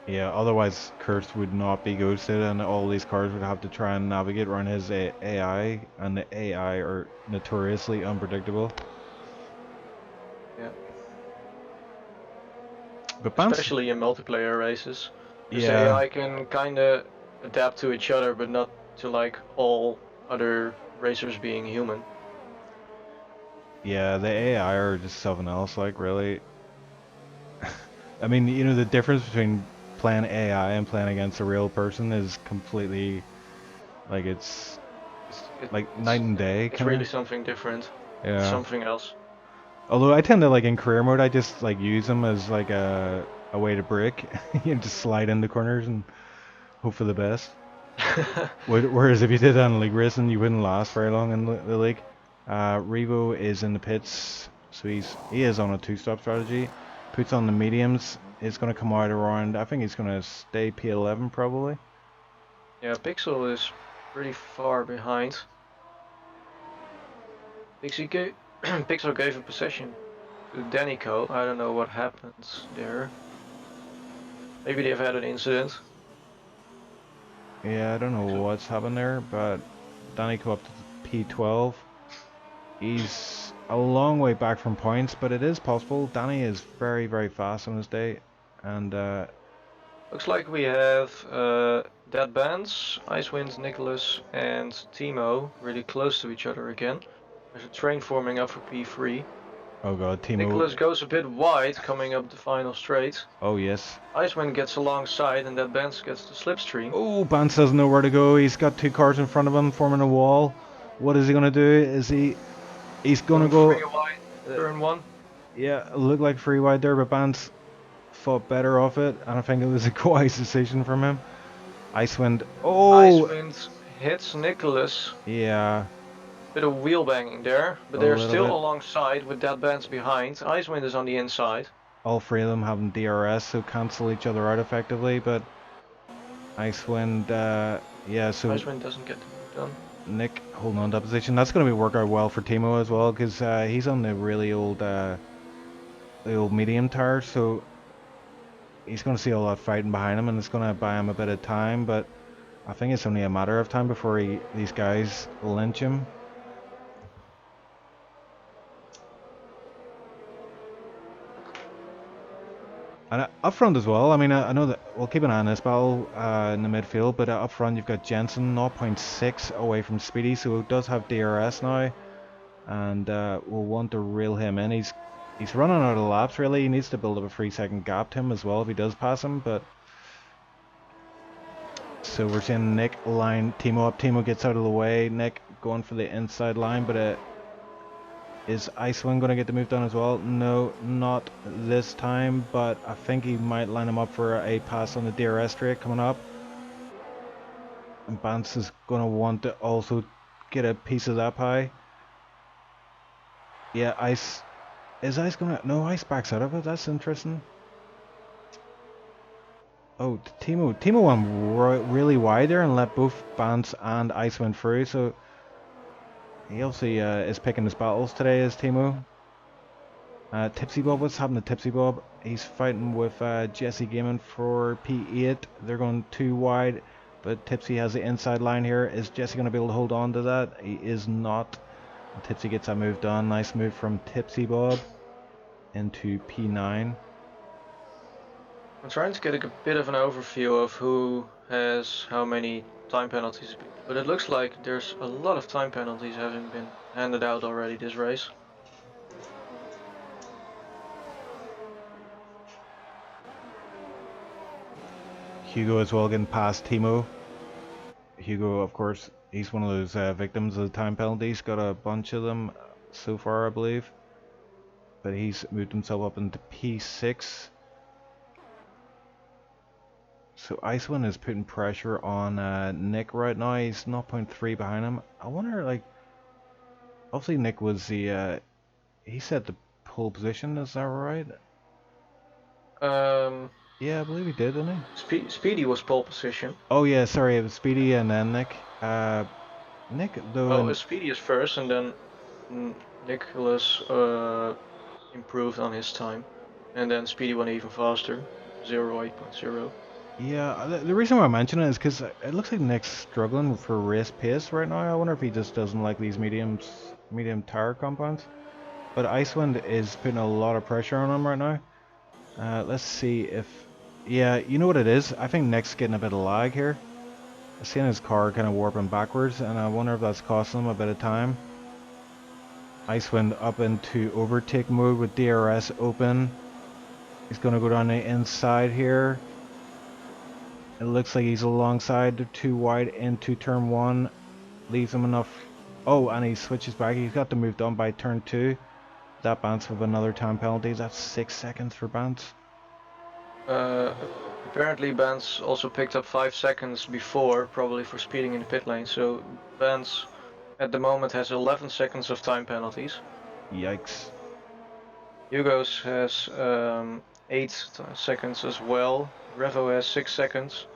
Yeah, otherwise Kurtz would not be ghosted and all these cars would have to try and navigate around his AI, and the AI are notoriously unpredictable. Yeah, But Bance, especially in multiplayer races, because the yeah, AI can kinda adapt to each other, but not to like all other racers being human. yeah, the AI are just something else, like really. I mean, you know, the difference between playing AI and playing against a real person is completely, like, it's It, like night it's and day, it's kind really of. something different. It's Yeah. something else. Although I tend to, like, in career mode, I just like use them as like a way to break. You know, just slide into corners and hope for the best. Whereas if you did that in league racing, you wouldn't last very long in the league. Revo is in the pits, so he is on a two-stop strategy. Puts on the mediums. Is going to come out around. I think he's going to stay P11 probably. Yeah, Pixel is pretty far behind. Pixel gave a possession to Danico. I don't know what happens there. Maybe they've had an incident. Yeah, I don't know Pixel. what's happened there, but Danny come up to P12. He's a long way back from points, but it is possible. Danny is very, very fast on his day, and Looks like we have Dead Bands, Icewind, Nicholas, and Thimo really close to each other again. There's a train forming up for P3. oh god, Timo. Nicholas goes a bit wide coming up the final straight. Oh yes. Icewind gets alongside and Dead Bands gets the slipstream. Oh, Bance doesn't know where to go. He's got two cars in front of him, forming a wall. What is he gonna do? He's gonna Going go? free wide, turn 1. Yeah, it looked like free wide there, but Bance fought better off it, and I think it was a wise decision from him. Icewind. Oh, Icewind hits Nicholas. yeah, Bit of wheel banging there, but a they're little still bit. alongside with Dead Bands behind. Icewind is on the inside. All three of them having DRS, so cancel each other out effectively. But Icewind, yeah. So Icewind doesn't get the move done. Nick holding on to that position. That's going to be work out well for Timo as well, because he's on the really old, the old medium tire. So he's going to see a lot of fighting behind him, and it's going to buy him a bit of time. But I think it's only a matter of time before these guys lynch him. And up front as well. I mean, I know that we'll keep an eye on this battle in the midfield, but up front you've got Jensen 0.6 away from Speedy, so he does have DRS now, and we'll want to reel him in. He's running out of laps, really. He needs to build up a 3-second gap to him as well if he does pass him, but... So we're seeing Nick line Thimo up. Thimo gets out of the way. Nick going for the inside line, but is Icewind going to get the move done as well? No, not this time, but I think he might line him up for a pass on the DRS straight coming up. And Bance is going to want to also get a piece of that pie. Yeah, Ice... Is Ice going to... No, Ice backs out of it. That's interesting. Oh, Thimo went really wide there and let both Bance and Icewind through, so... He obviously is picking his battles today as Thimo. TipsyBob, what's happened to TipsyBob? He's fighting with Jesse Gaming for P8. They're going too wide, but Tipsy has the inside line here. Is Jesse going to be able to hold on to that? He is not. Tipsy gets that move done. Nice move from TipsyBob into P9. I'm trying to get a bit of an overview of who has how many time penalties, but it looks like there's a lot of time penalties having been handed out already this race. Hugo as well getting past Thimo. Hugo, of course, he's one of those victims of the time penalties. Got a bunch of them so far, I believe. But he's moved himself up into P6. So Icewind is putting pressure on Nick right now. He's 0.3 behind him. I wonder, like, obviously Nick was the he set the pole position. Is that right? Yeah, I believe he did, didn't he? Speedy was pole position. Oh yeah, sorry, it was Speedy and then Nick. Nick though. Well, Speedy is first, and then Nicholas improved on his time, and then Speedy went even faster, 08.0. Yeah, the reason why I mention it is because it looks like Nick's struggling for race pace right now. I wonder if he just doesn't like these medium tire compounds. But Icewind is putting a lot of pressure on him right now. Let's see if... Yeah, you know what it is? I think Nick's getting a bit of lag here. I've seen his car kind of warping backwards, and I wonder if that's costing him a bit of time. Icewind up into overtake mode with DRS open. He's going to go down the inside here. It looks like he's alongside. They're too wide into turn 1. Leaves him enough. Oh, and he switches back. He's got the move done by turn 2. That Bance with another time penalty. That's 6 seconds for Bance. Apparently Bance also picked up 5 seconds before, probably for speeding in the pit lane, so Bance at the moment has 11 seconds of time penalties. Yikes. Hugo's has 8 seconds as well. Revo has 6 seconds.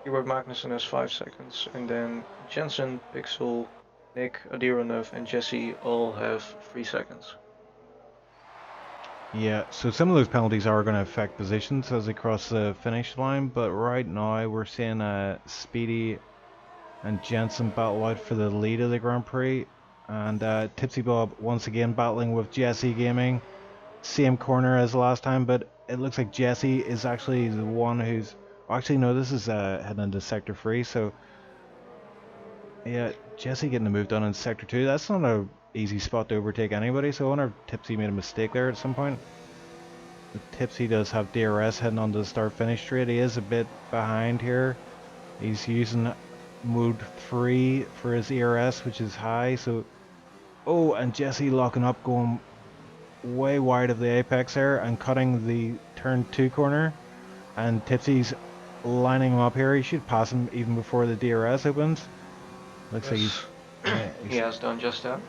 Hubert Magnussen has 5 seconds, and then Jensen, Pixel, Nick, Adironov, and Jesse all have 3 seconds. Yeah, so some of those penalties are going to affect positions as they cross the finish line, but right now we're seeing Speedy and Jensen battle out for the lead of the Grand Prix, and TipsyBob once again battling with Jesse Gaming. Same corner as last time, but it looks like Jesse is actually the one who's... Actually, no, this is heading into Sector 3, so... Yeah, Jesse getting the move done in Sector 2. That's not a easy spot to overtake anybody, so I wonder if Tipsy made a mistake there at some point. But Tipsy does have DRS heading onto the start-finish straight. He is a bit behind here. He's using mode 3 for his ERS, which is high, so... Oh, and Jesse locking up, going way wide of the apex there and cutting the turn 2 corner, and Tipsy's lining him up here. He should pass him even before the DRS opens. Looks like he's he has done just that.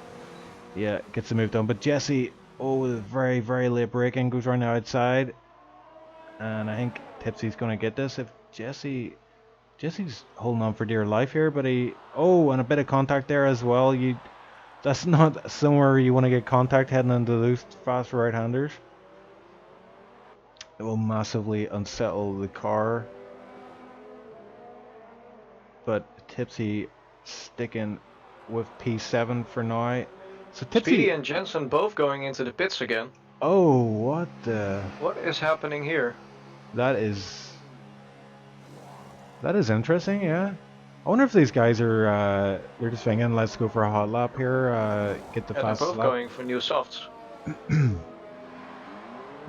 Yeah, gets the move done, but Jesse, with very, very late braking, goes around the outside, and I think Tipsy's going to get this. If Jesse's holding on for dear life here, but and a bit of contact there as well. That's not somewhere you want to get contact heading into those fast right-handers. It will massively unsettle the car. But Tipsy sticking with P7 for now. So Tipsy... Speedy and Jensen both going into the pits again. Oh, what the... What is happening here? That is interesting, yeah. I wonder if these guys are they're just thinking, let's go for a hot lap here, get the Yeah, they're fastest both lap. going for new softs.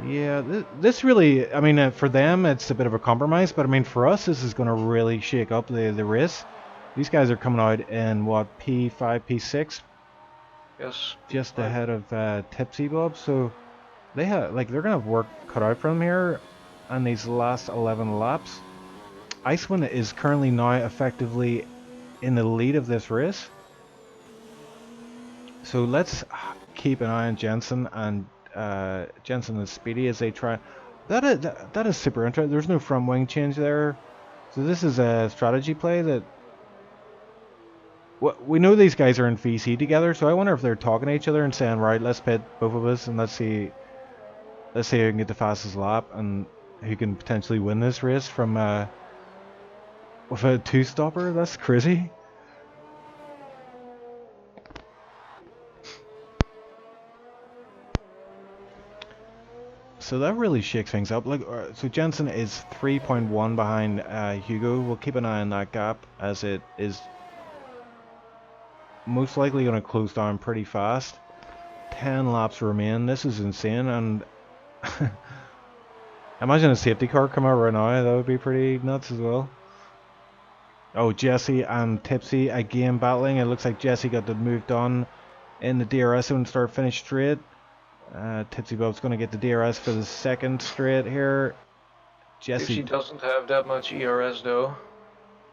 Yeah, this really, I mean, for them it's a bit of a compromise, but I mean for us this is going to really shake up the race. These guys are coming out in what, P5, P6, Yes, just P5. ahead of TipsyBob, so they have they're going to have work cut out for them here on these last 11 laps. Icewind is currently now effectively in the lead of this race. So let's keep an eye on Jensen and Speedy as they try. That is super interesting. There's no front wing change there, so this is a strategy play that. We know these guys are in VC together, so I wonder if they're talking to each other and saying, right, let's pit both of us and let's see who can get the fastest lap and who can potentially win this race from with a two-stopper. That's crazy. So that really shakes things up. Like, so Jensen is 3.1 behind Hugo. We'll keep an eye on that gap as it is most likely going to close down pretty fast. 10 laps remain. This is insane. And imagine a safety car come out right now. That would be pretty nuts as well. Oh, Jesse and Tipsy again battling. It looks like Jesse got the move done in the DRS and start finish straight. TipsyBob's going to get the DRS for the second straight here. Tipsy Jesse, doesn't have that much ERS though.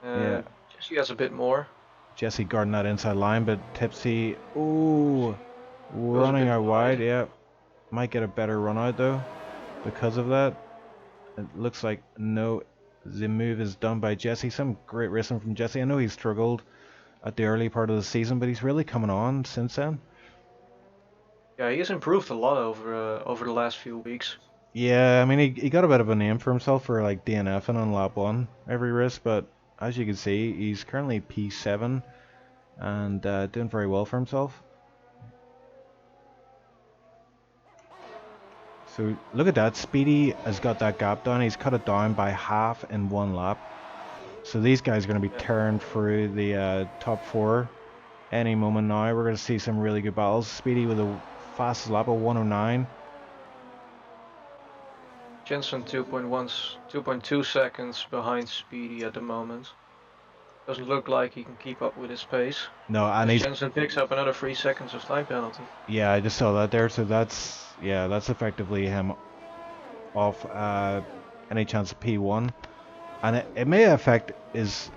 yeah, Jesse has a bit more. Jesse guarding that inside line, but Tipsy, ooh, Goes a running bit out wide. wide. Yeah, might get a better run out though because of that. It looks like no, the move is done by Jesse. Some great racing from Jesse. I know he struggled at the early part of the season, but he's really coming on since then. Yeah, he has improved a lot over the last few weeks. Yeah, I mean he got a bit of a name for himself for like DNFing on lap one every race, but as you can see, he's currently P7 and doing very well for himself. So look at that, Speedy has got that gap down. He's cut it down by half in one lap. So these guys are going to be Yeah. tearing through the top four any moment now. We're going to see some really good battles. Speedy with the fastest lap of 109. Jensen 2.2 seconds behind Speedy at the moment. Doesn't look like he can keep up with his pace. No, and As he's, Jensen picks up another 3 seconds of time penalty. yeah, I just saw that there. So that's effectively him off any chance of P1. And it may affect his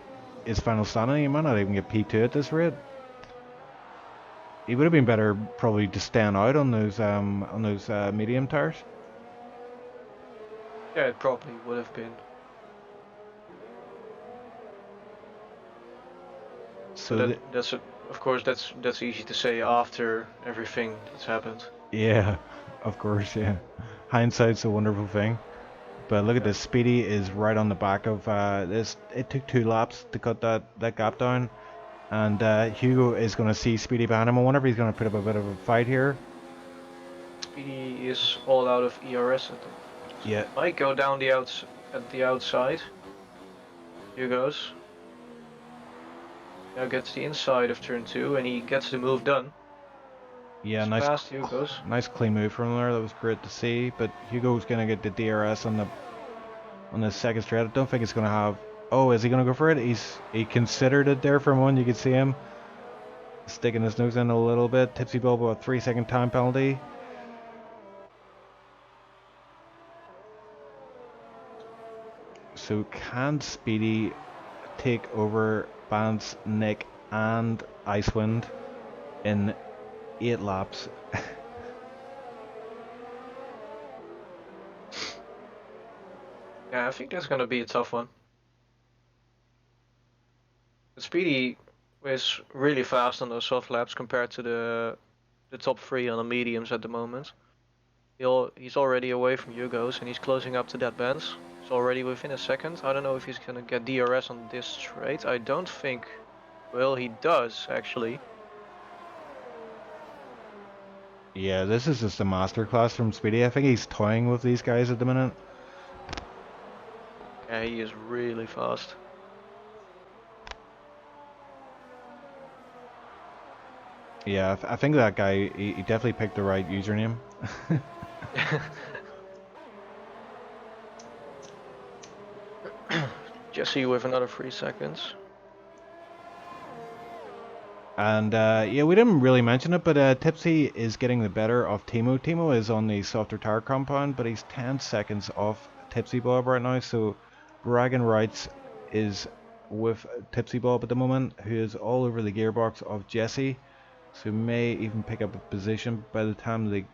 final standing. He might not even get P2 at this rate. He would have been better probably to stand out on those medium tires. Yeah, it probably would have been. So Of course that's easy to say after everything that's happened. yeah, of course, yeah. Hindsight's a wonderful thing. But look at Yeah. this, Speedy is right on the back of this. It took 2 laps to cut that gap down. And Hugo is going to see Speedy behind him. I wonder if he's going to put up a bit of a fight here. Speedy is all out of ERS at the moment. Yeah. Might go down at the outside. Here goes. Now gets the inside of turn 2 and he gets the move done. Yeah, It's nice, past Hugo's. nice clean move from there. That was great to see. But Hugo's going to get the DRS on the second straight. I don't think it's going to have. Oh, is he going to go for it? He considered it there for a moment. You could see him sticking his nose in a little bit. TipsyBob with a 3-second time penalty. So can Speedy take over Band's Nick and Icewind in 8 laps? Yeah, I think that's gonna be a tough one. But Speedy is really fast on those soft laps compared to the top 3 on the mediums at the moment. He's already away from Hugo's and he's closing up to that Benz. He's already within a second. I don't know if he's gonna get DRS on this straight. I don't think. Well, he does actually. Yeah, this is just a masterclass from Speedy. I think he's toying with these guys at the minute. Yeah, he is really fast. Yeah, I think that guy, he definitely picked the right username. Jesse with another 3 seconds. And yeah, we didn't really mention it, but Tipsy is getting the better of Thimo. Thimo is on the softer tire compound, but he's 10 seconds off TipsyBob right now. So bragging rights is with TipsyBob at the moment, who is all over the gearbox of Jesse. So may even pick up a position by the time the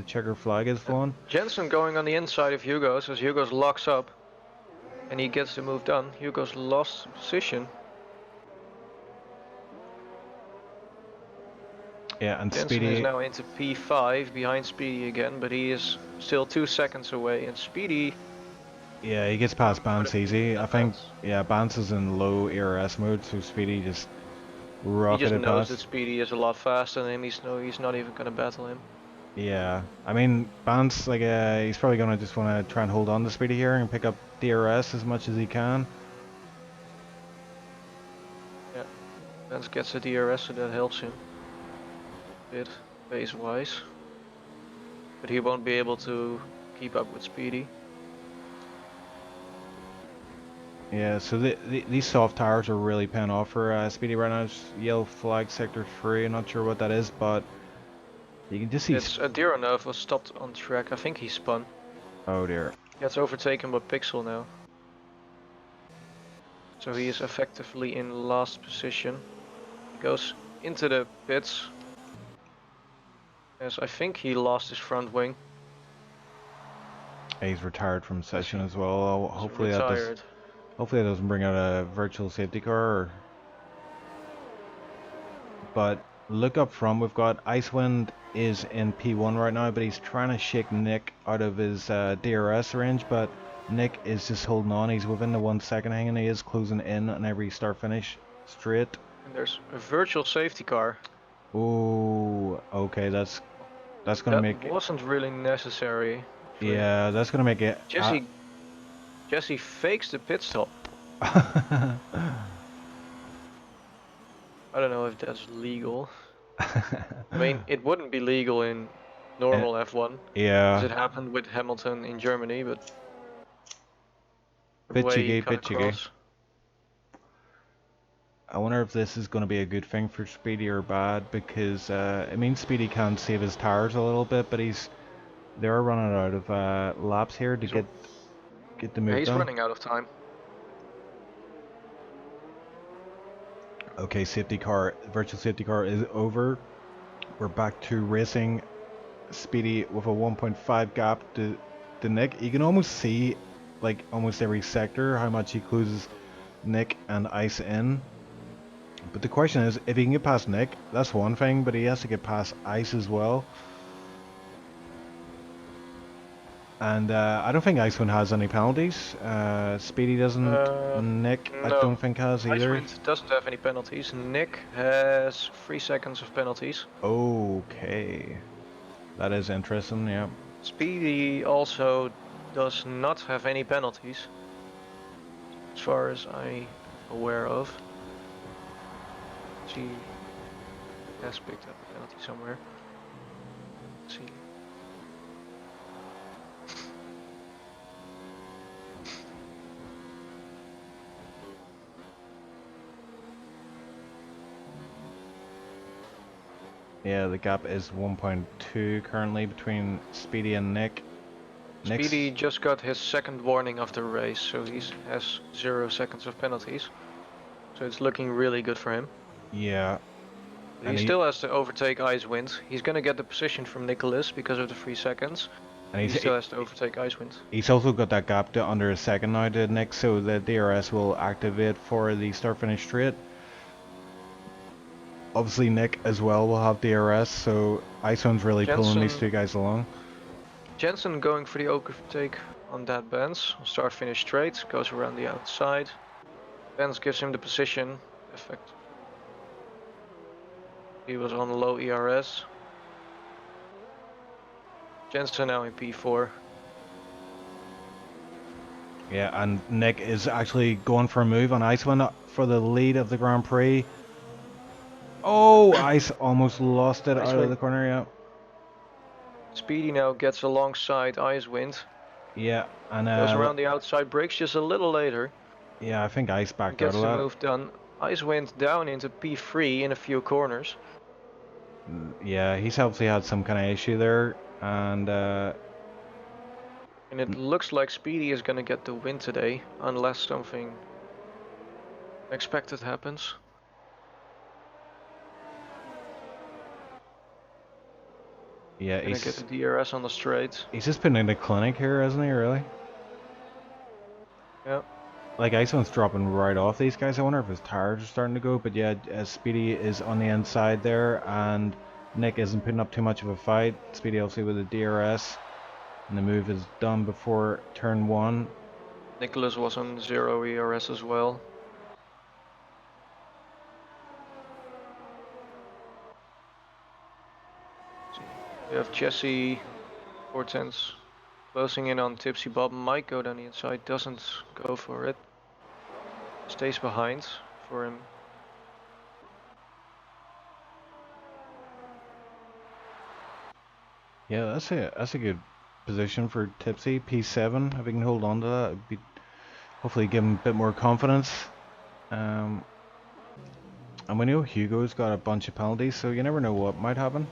checker flag is flown. Jensen going on the inside of Hugo's as Hugo's locks up. And he gets the move done. Hugo's lost position. Yeah, and Jensen Speedy. is now into P5 behind Speedy again, but he is still 2 seconds away. And Speedy. Yeah, he gets past Bance easy. I think. Bance. Yeah, Bance is in low ERS mode, so Speedy just He just rocketed knows past. that Speedy is a lot faster than him. He's not even gonna battle him. Yeah, I mean, Bance, like, he's probably gonna just want to try and hold on to Speedy here and pick up DRS as much as he can. Yeah, Bance gets a DRS, so that helps him a bit pace-wise. But he won't be able to keep up with Speedy. Yeah, so these soft tires are really paying off for Speedy right now. It's yellow flag sector 3, I'm not sure what that is, but you can just see... It's Adironov was stopped on track. I think he spun. Oh dear. Gets overtaken by Pixel now. So he is effectively in last position. He goes into the pits. Yes, I think he lost his front wing. He's retired from session as well. Hopefully that doesn't bring out a virtual safety car. But look up front, we've got Icewind is in P1 right now, but he's trying to shake Nick out of his DRS range, but Nick is just holding on. He's within the 1 second hang and he is closing in on every start finish straight. And there's a virtual safety car. Oh, okay, that's gonna make... That wasn't really necessary. Yeah, that's gonna make it... Jesse fakes the pit stop. I don't know if that's legal. I mean, it wouldn't be legal in normal F1. Yeah. As it happened with Hamilton in Germany, but... Bit cheeky. I wonder if this is going to be a good thing for Speedy or bad, because it means Speedy can save his tires a little bit, but they're running out of laps here to get the move done. He's running out of time. Okay, virtual safety car is over. We're back to racing. Speedy with a 1.5 gap to Nick. You can almost see, like, almost every sector how much he closes Nick and Ice in. But the question is, if he can get past Nick, that's one thing, but he has to get past Ice as well. And I don't think Icewind has any penalties. Speedy doesn't. Nick, no. I don't think has either. Icewind doesn't have any penalties. Nick has 3 seconds of penalties. Okay. That is interesting, yeah. Speedy also does not have any penalties, as far as I'm aware of. She has picked up a penalty somewhere. Let's see. Yeah, the gap is 1.2 currently between Speedy and Nick. Speedy just got his second warning of the race, so he has 0 seconds of penalties. So it's looking really good for him. Yeah. He still has to overtake Icewind. He's going to get the position from Nicholas because of the 3 seconds. And he still has to overtake Icewind. He's also got that gap to under a second now to Nick, so the DRS will activate for the start-finish straight. Obviously Nick as well will have DRS, so Icewind's really pulling these two guys along. Jensen going for the overtake on that Benz. Start-finish straight, goes around the outside. Benz gives him the position. Effect. He was on low ERS. Jensen now in P4. Yeah, and Nick is actually going for a move on Icewind for the lead of the Grand Prix. Oh, Ice almost lost it out of the Icewind. corner, yeah. Speedy now gets alongside Icewind. Yeah, and Goes around the outside, brakes just a little later. yeah, I think Ice And backed out gets of the that. move done. Icewind down into P3 in a few corners. Yeah, he's obviously had some kind of issue there, and And it looks like Speedy is gonna get the win today, unless something unexpected happens. yeah, Gonna get the DRS on the straight. he's just been in the clinic here, hasn't he? Really? Yeah. Like Iceland's dropping right off these guys. I wonder if his tires are starting to go. But yeah, Speedy is on the inside there, and Nick isn't putting up too much of a fight. Speedy obviously with the DRS, and the move is done before turn 1. Nicholas was on 0 ERS as well. We have Jesse 410s closing in on TipsyBob. Might go down the inside, doesn't go for it. Stays behind for him. Yeah, that's a good position for Tipsy. P7. If he can hold on to that, it'd be hopefully give him a bit more confidence. And we know Hugo's got a bunch of penalties, so you never know what might happen.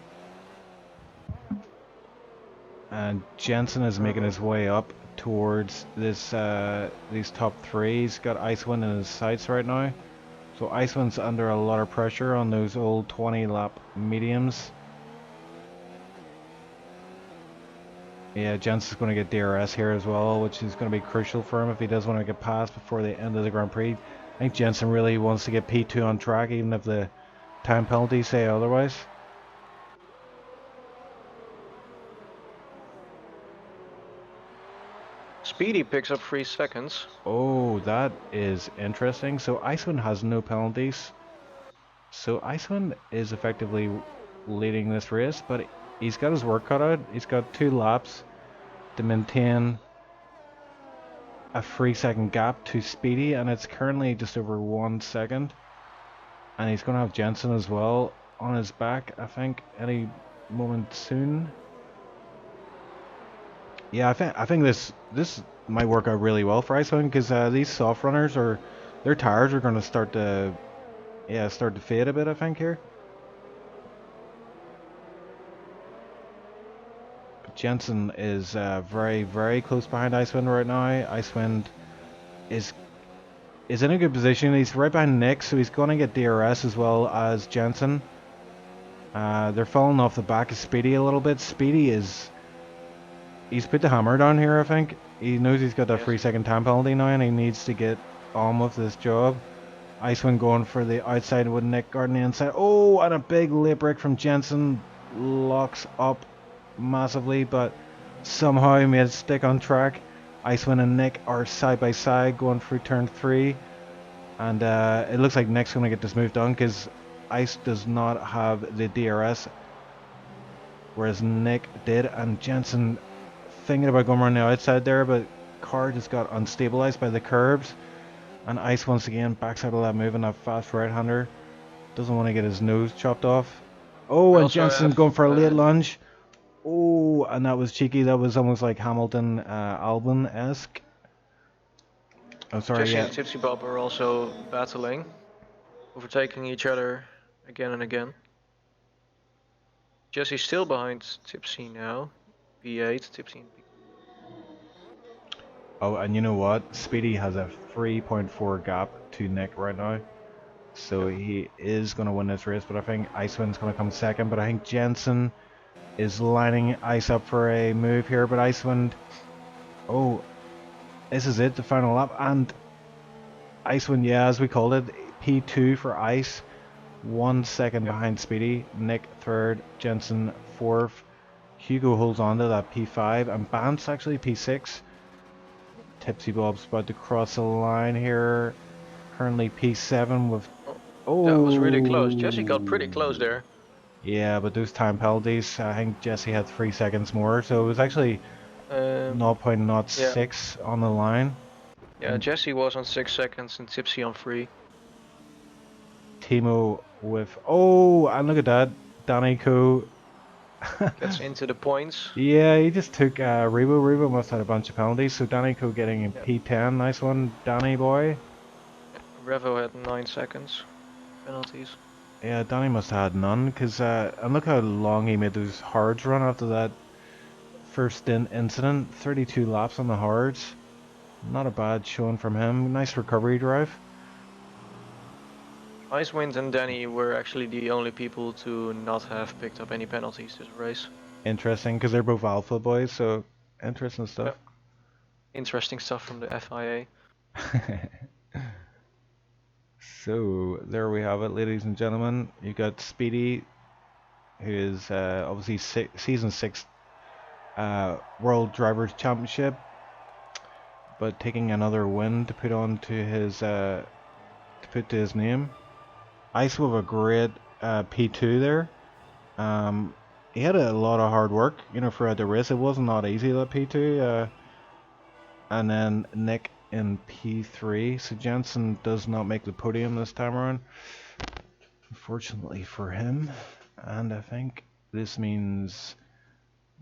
And Jensen is making his way up towards this these top 3. He's got Icewind in his sights right now. So Icewind's under a lot of pressure on those old 20 lap mediums. Yeah, Jensen's going to get DRS here as well, which is going to be crucial for him if he does want to get past before the end of the Grand Prix. I think Jensen really wants to get P2 on track, even if the time penalties say otherwise. Speedy picks up 3 seconds. Oh, that is interesting. So Icewind has no penalties. So Icewind is effectively leading this race, but he's got his work cut out. He's got 2 laps to maintain a 3-second gap to Speedy, and it's currently just over 1 second. And he's going to have Jensen as well on his back, I think, any moment soon. Yeah, I think this might work out really well for Icewind, because these soft runners are their tires are going to start to fade a bit, I think here. But Jensen is very close behind Icewind right now. Icewind is in a good position. He's right behind Nick, so he's going to get DRS as well as Jensen. They're falling off the back of Speedy a little bit. He's put the hammer down here, I think. He knows he's got that 3-second time penalty now, and he needs to get on with this job. Icewind going for the outside with Nick guarding the inside. Oh, and a big late break from Jensen. Locks up massively, but somehow he made it stick on track. Icewind and Nick are side by side going through turn 3. And it looks like Nick's going to get this move done, because Ice does not have the DRS, whereas Nick did. And Jensen thinking about going around the outside there, but car just got unstabilized by the curbs, and Ice once again backs out of that move, and that fast right-hander doesn't want to get his nose chopped off. Oh, and Jensen going for a late lunge. Oh, and that was cheeky. That was almost like Hamilton Albon-esque. Oh, sorry, Jesse yeah. and TipsyBob are also battling, overtaking each other again and again. Jesse's still behind Tipsy now. P8, Tipsy and P. Oh, and you know what? Speedy has a 3.4 gap to Nick right now. So he is going to win this race, but I think Icewind's going to come second. But I think Jensen is lining Ice up for a move here, but Icewind... Oh, this is it, the final lap. And Icewind, yeah, as we called it, P2 for Ice. 1 second behind Speedy. Nick third, Jensen fourth. Hugo holds on to that P5, and Bance actually P6. TipsyBob's about to cross the line here. Currently P7 with... Oh, that was really close. Jesse got pretty close there. Yeah, but those time penalties, I think Jesse had 3 seconds more, so it was actually 0.06 on the line. Yeah, Jesse was on 6 seconds and Tipsy on 3. Thimo with... Oh, and look at that. Danny Co. Gets into the points. Yeah, he just took Rebo. Rebo must have had a bunch of penalties, so Danny Co getting a Yep. P10. Nice one, Danny boy. Revo had 9 seconds penalties. Yeah, Danny must have had none, because and look how long he made those hards run after that first incident. 32 laps on the hards. Not a bad showing from him. Nice recovery drive. Icewind and Danny were actually the only people to not have picked up any penalties this race. Interesting, because they're both alpha boys, so interesting Yep. stuff. Interesting stuff from the FIA. So there we have it, ladies and gentlemen. You got Speedy, who is obviously season 6 World Drivers Championship, but taking another win to put on to his to put to his name. Ice with a great P2 there. He had a lot of hard work, throughout the race. It was not easy, that P2. And then Nick in P3. So Jensen does not make the podium this time around, unfortunately for him. And I think this means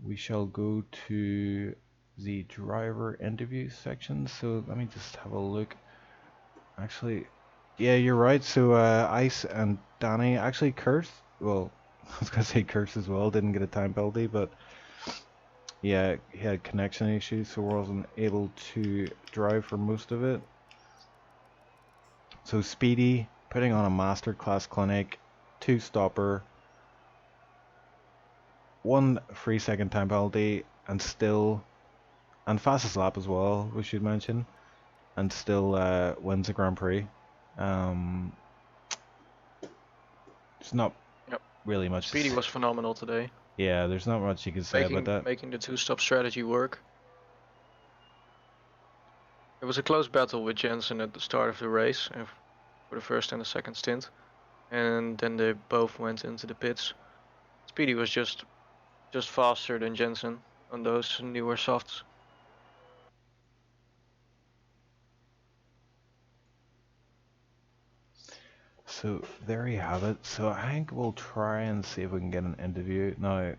we shall go to the driver interview section. So let me just have a look. Actually, yeah, you're right. So Ice and Danny actually cursed. Well, I was gonna say curse as well. Didn't get a time penalty, but yeah, he had connection issues, so wasn't able to drive for most of it. So Speedy putting on a masterclass clinic, 2-stopper, 1 3-second time penalty, and fastest lap as well, we should mention, and still wins the Grand Prix. There's not Yep. really much. Speedy was phenomenal today. Yeah, there's not much you can say about that. Making the 2-stop strategy work. It was a close battle with Jensen at the start of the race for the first and the second stint, and then they both went into the pits. Speedy was just faster than Jensen on those newer softs. So there you have it. So I think we'll try and see if we can get an interview now.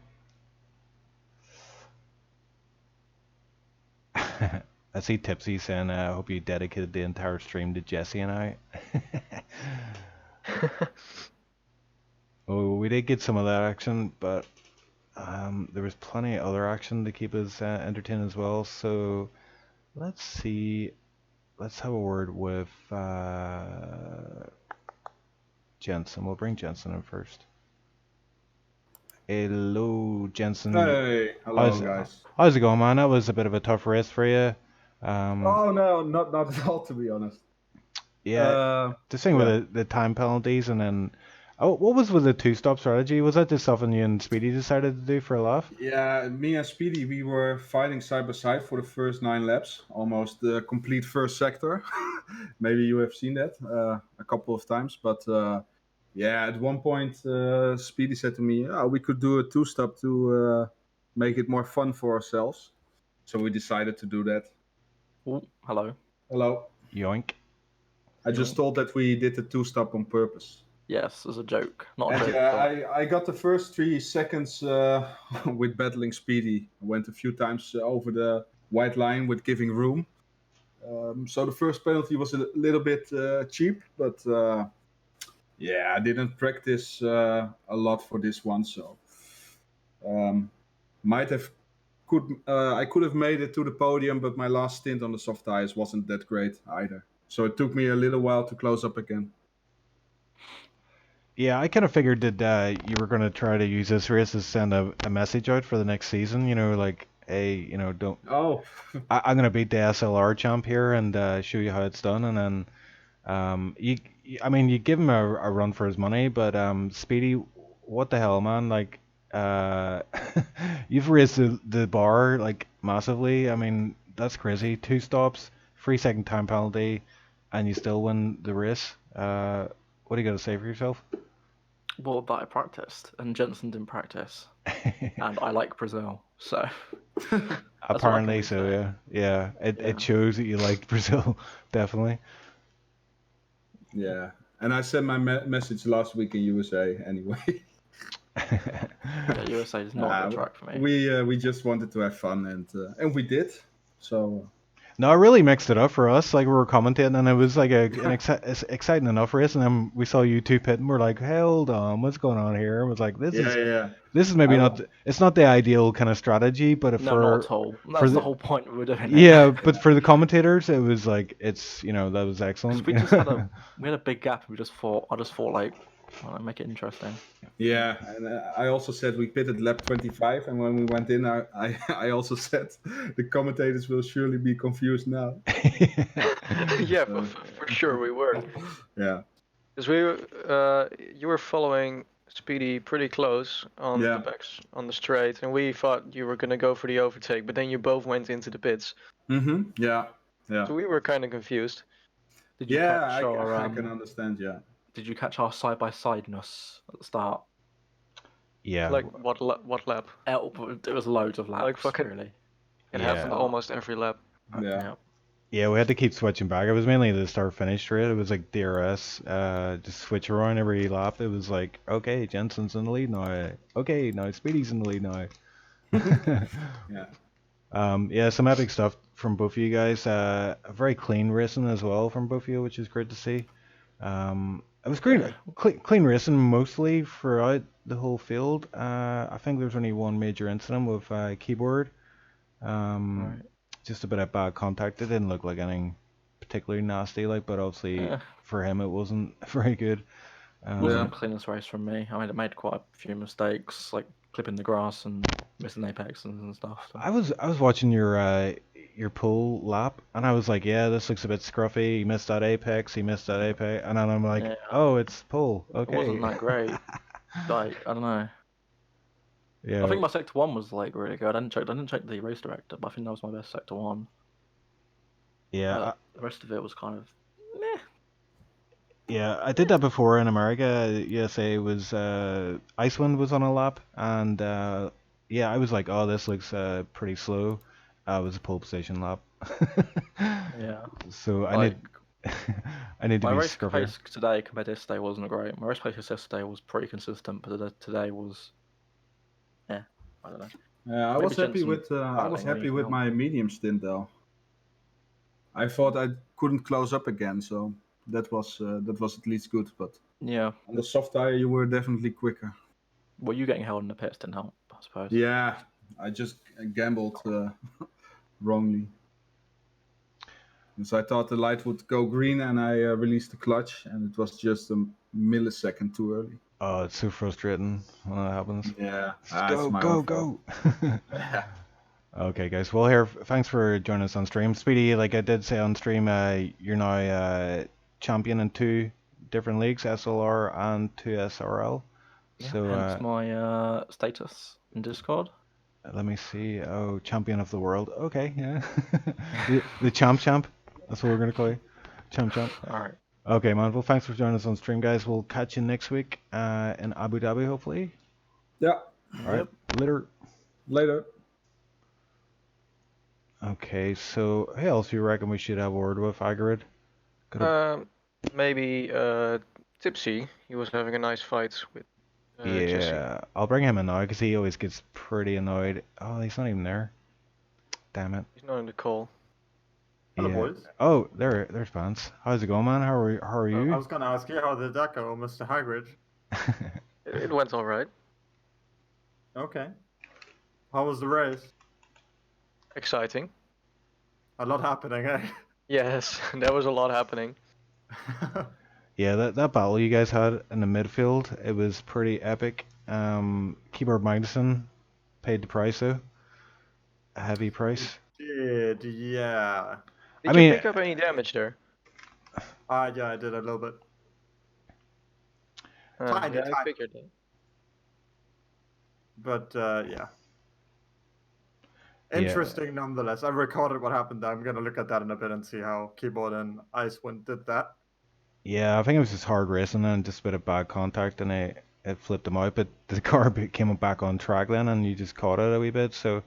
I see Tipsy saying, I hope you dedicated the entire stream to Jesse and I. Oh, we did get some of that action, but there was plenty of other action to keep us entertained as well. So let's see. Let's have a word with Jensen. We'll bring Jensen in first. Hello, Jensen. Hey, hello guys. How's it going, man? That was a bit of a tough race for you. Oh no, not at all, to be honest. Yeah, the thing yeah. with the time penalties, and then what was with the 2-stop strategy? Was that just something you and Speedy decided to do for a laugh? Yeah, me and Speedy, we were fighting side by side for the first 9 laps, almost the complete first sector. Maybe you have seen that a couple of times, but yeah, at one point, Speedy said to me, "Oh, we could do a 2-stop to make it more fun for ourselves." So we decided to do that. Oh, hello. Hello. Yoink. I just thought that we did the 2-stop on purpose. Yes, as a joke, not a And joke. yeah, I got the first 3 seconds with battling Speedy. I went a few times over the white line with giving room. So the first penalty was a little bit cheap, but yeah, I didn't practice a lot for this one. So I could have made it to the podium, but my last stint on the soft tires wasn't that great either. So it took me a little while to close up again. Yeah, I kind of figured that you were going to try to use this race to send a message out for the next season. Like, hey, don't. Oh. I'm going to beat the SLR champ here and show you how it's done, and then I mean, you give him a run for his money, but Speedy, what the hell, man? Like, you've raised the bar like massively. I mean, that's crazy. 2 stops, 3-second time penalty, and you still win the race. What do you got to say for yourself? Well, that I practiced, and Jensen didn't practice, and I like Brazil, so. Apparently so, yeah. Yeah, it shows that you like Brazil, definitely. Yeah, And I sent my message last week in USA anyway. Yeah, USA is not a good track for me. We just wanted to have fun, and we did. So No, it really mixed it up for us. Like we were commentating, and it was like an exciting enough race, and then we saw you two pitting. We're like, hold on, what's going on here? And was like, this is maybe not. It's not the ideal kind of strategy, but No, not at all. for That's the whole point we were doing it. yeah, but for the commentators, it was like it's that was excellent. We just had a big gap. I just thought like, well, make it interesting. Yeah, and I also said we pitted lap 25, and when we went in, I also said the commentators will surely be confused now. Yeah, for sure we were. Yeah. Because you were following Speedy pretty close on the backs on the straight, and we thought you were gonna go for the overtake, but then you both went into the pits. Yeah. So we were kind of confused. Did you catch I can understand. Yeah. Did you catch our side-by-sideness at the start? Yeah. Like what lap? It was loads of laps. Like fucking really. It happened almost every lap. Yeah. Yeah, we had to keep switching back. It was mainly the start-finish straight. It was like DRS, just switch around every lap. It was like, okay, Jensen's in the lead now. Okay, now Speedy's in the lead now. Yeah. Some epic stuff from both of you guys. Very clean racing as well from both of you, which is great to see. It was great, clean racing mostly throughout the whole field. I think there's only one major incident with keyboard. Just a bit of bad contact. It didn't look like anything particularly nasty, but obviously for him it wasn't very good. It wasn't the cleanest race from me. I mean, I made quite a few mistakes, like clipping the grass and missing apex and stuff. So. I was watching your pull lap, and I was like, yeah, this looks a bit scruffy. He missed that apex. And then I'm like, oh, it's pull. Okay. It wasn't that great. Like, I don't know. Yeah. I think my sector 1 was like really good. I didn't check the race director, but I think that was my best sector 1. Yeah. The rest of it was kind of meh. Yeah, I did that before in America. USA was Icewind was on a lap, and I was like, oh, this looks pretty slow. It was a pole position lap. Yeah. So I need to be My race scruffier. pace today compared to yesterday wasn't great. My race pace yesterday was pretty consistent, but today was, I don't know. Yeah, I was happy with my medium stint though. I thought I couldn't close up again, so that was at least good. But yeah, on the soft tire you were definitely quicker. Well, you getting held in the pits didn't help, I suppose. Yeah, I just gambled wrongly. And so I thought the light would go green, and I released the clutch, and it was just a millisecond too early. Oh, it's so frustrating when that happens. Yeah. Go. Okay, guys. Well, here, thanks for joining us on stream. Speedy, like I did say on stream, you're now champion in 2 different leagues, SLR and 2SRL. Yeah, so hence my status in Discord. Let me see. Oh, champion of the world. Okay, yeah. the champ. That's what we're gonna call you. Champ. All right. Okay, man. Well, thanks for joining us on stream, guys. We'll catch you next week in Abu Dhabi, hopefully. Yeah. All right. Later. Okay, so who else do you reckon we should have a word with, Agrid? Maybe Tipsy. He was having a nice fight with Jesse. I'll bring him in now because he always gets pretty annoyed. Oh, he's not even there. Damn it. He's not in the call. Hello, boys. Oh, there's Vance. How's it going, man? How are you? I was gonna ask you how did that go, Mr. Hagrid? It went all right. Okay. How was the race? Exciting. A lot happening, eh? Yes, there was a lot happening. Yeah, that battle you guys had in the midfield, it was pretty epic. Keyboard Magnuson paid the price though. A heavy price. Did, yeah. Did you pick up any damage there? Yeah, I did a little bit. Tiny. I figured that. But yeah. Interesting nonetheless. I recorded what happened there. I'm gonna look at that in a bit and see how Keyboard and Icewind did that. Yeah, I think it was just hard racing and just a bit of bad contact, and it flipped them out. But the car came back on track then, and you just caught it a wee bit. So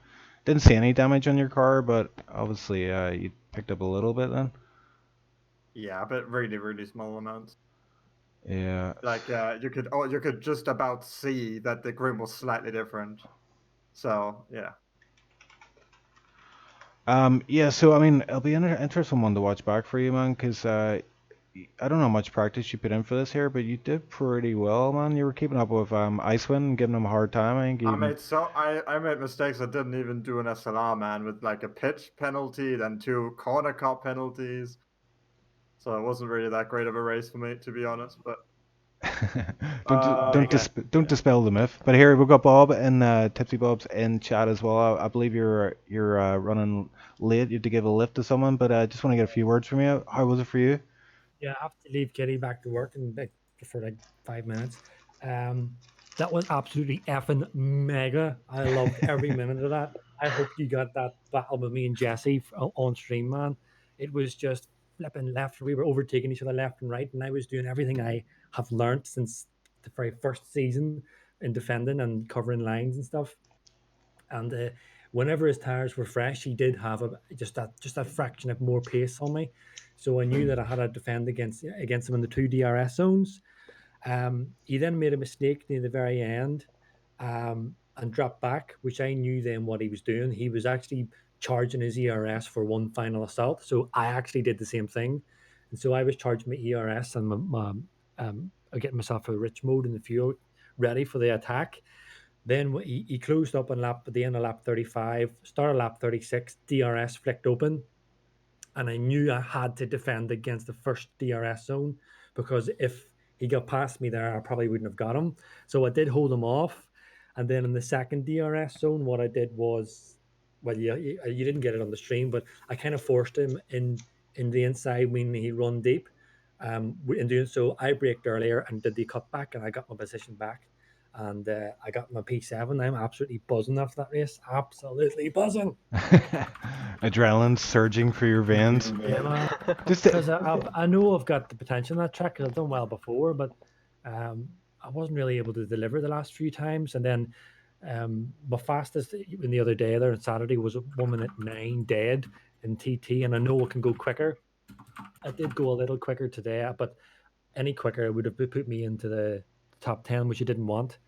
didn't see any damage on your car, but obviously you picked up a little bit then. Yeah, but really, really small amounts. Yeah. Like you could just about see that the grim was slightly different. So yeah. Yeah, so I mean, it'll be an interesting one to watch back for you, man, because I don't know how much practice you put in for this here, but you did pretty well, man. You were keeping up with Icewind and giving him a hard time. I think you even. I made mistakes. I didn't even do an SLR, man, with like a pitch penalty, then 2 corner car penalties. So it wasn't really that great of a race for me, to be honest. But yeah, Don't dispel the myth. But here we've got Bob and Tipsy Bob's in chat as well. I believe you're running late. You had to give a lift to someone, but I just want to get a few words from you. How was it for you? Yeah, I have to leave Kitty back to work in like for like 5 minutes. That was absolutely effing mega. I loved every minute of that. I hope you got that battle with me and Jesse on stream, man. It was just flipping left. We were overtaking each other left and right, and I was doing everything I have learned since the very first season in defending and covering lines and stuff. And whenever his tires were fresh, he did have just that fraction of more pace on me. So I knew that I had to defend against him in the 2 DRS zones. He then made a mistake near the very end and dropped back, which I knew then what he was doing. He was actually charging his ERS for one final assault. So I actually did the same thing. And so I was charging my ERS and getting myself a rich mode in the fuel ready for the attack. Then he closed up on at the end of lap 35, started lap 36, DRS flicked open, and I knew I had to defend against the first DRS zone because if he got past me there, I probably wouldn't have got him. So I did hold him off, and then in the second DRS zone, what I did was, well, you didn't get it on the stream, but I kind of forced him in the inside, meaning he run deep. In doing so, I braked earlier and did the cutback, and I got my position back. And I got my P7. I'm absolutely buzzing after that race. Absolutely buzzing. Adrenaline surging through your veins. Yeah, man. Just Because I know I've got the potential in that track because I've done well before, but I wasn't really able to deliver the last few times. And then my fastest in the other day there on Saturday was 1 minute 9 dead in TT, and I know it can go quicker. I did go a little quicker today, but any quicker would have put me into the top 10, which I didn't want.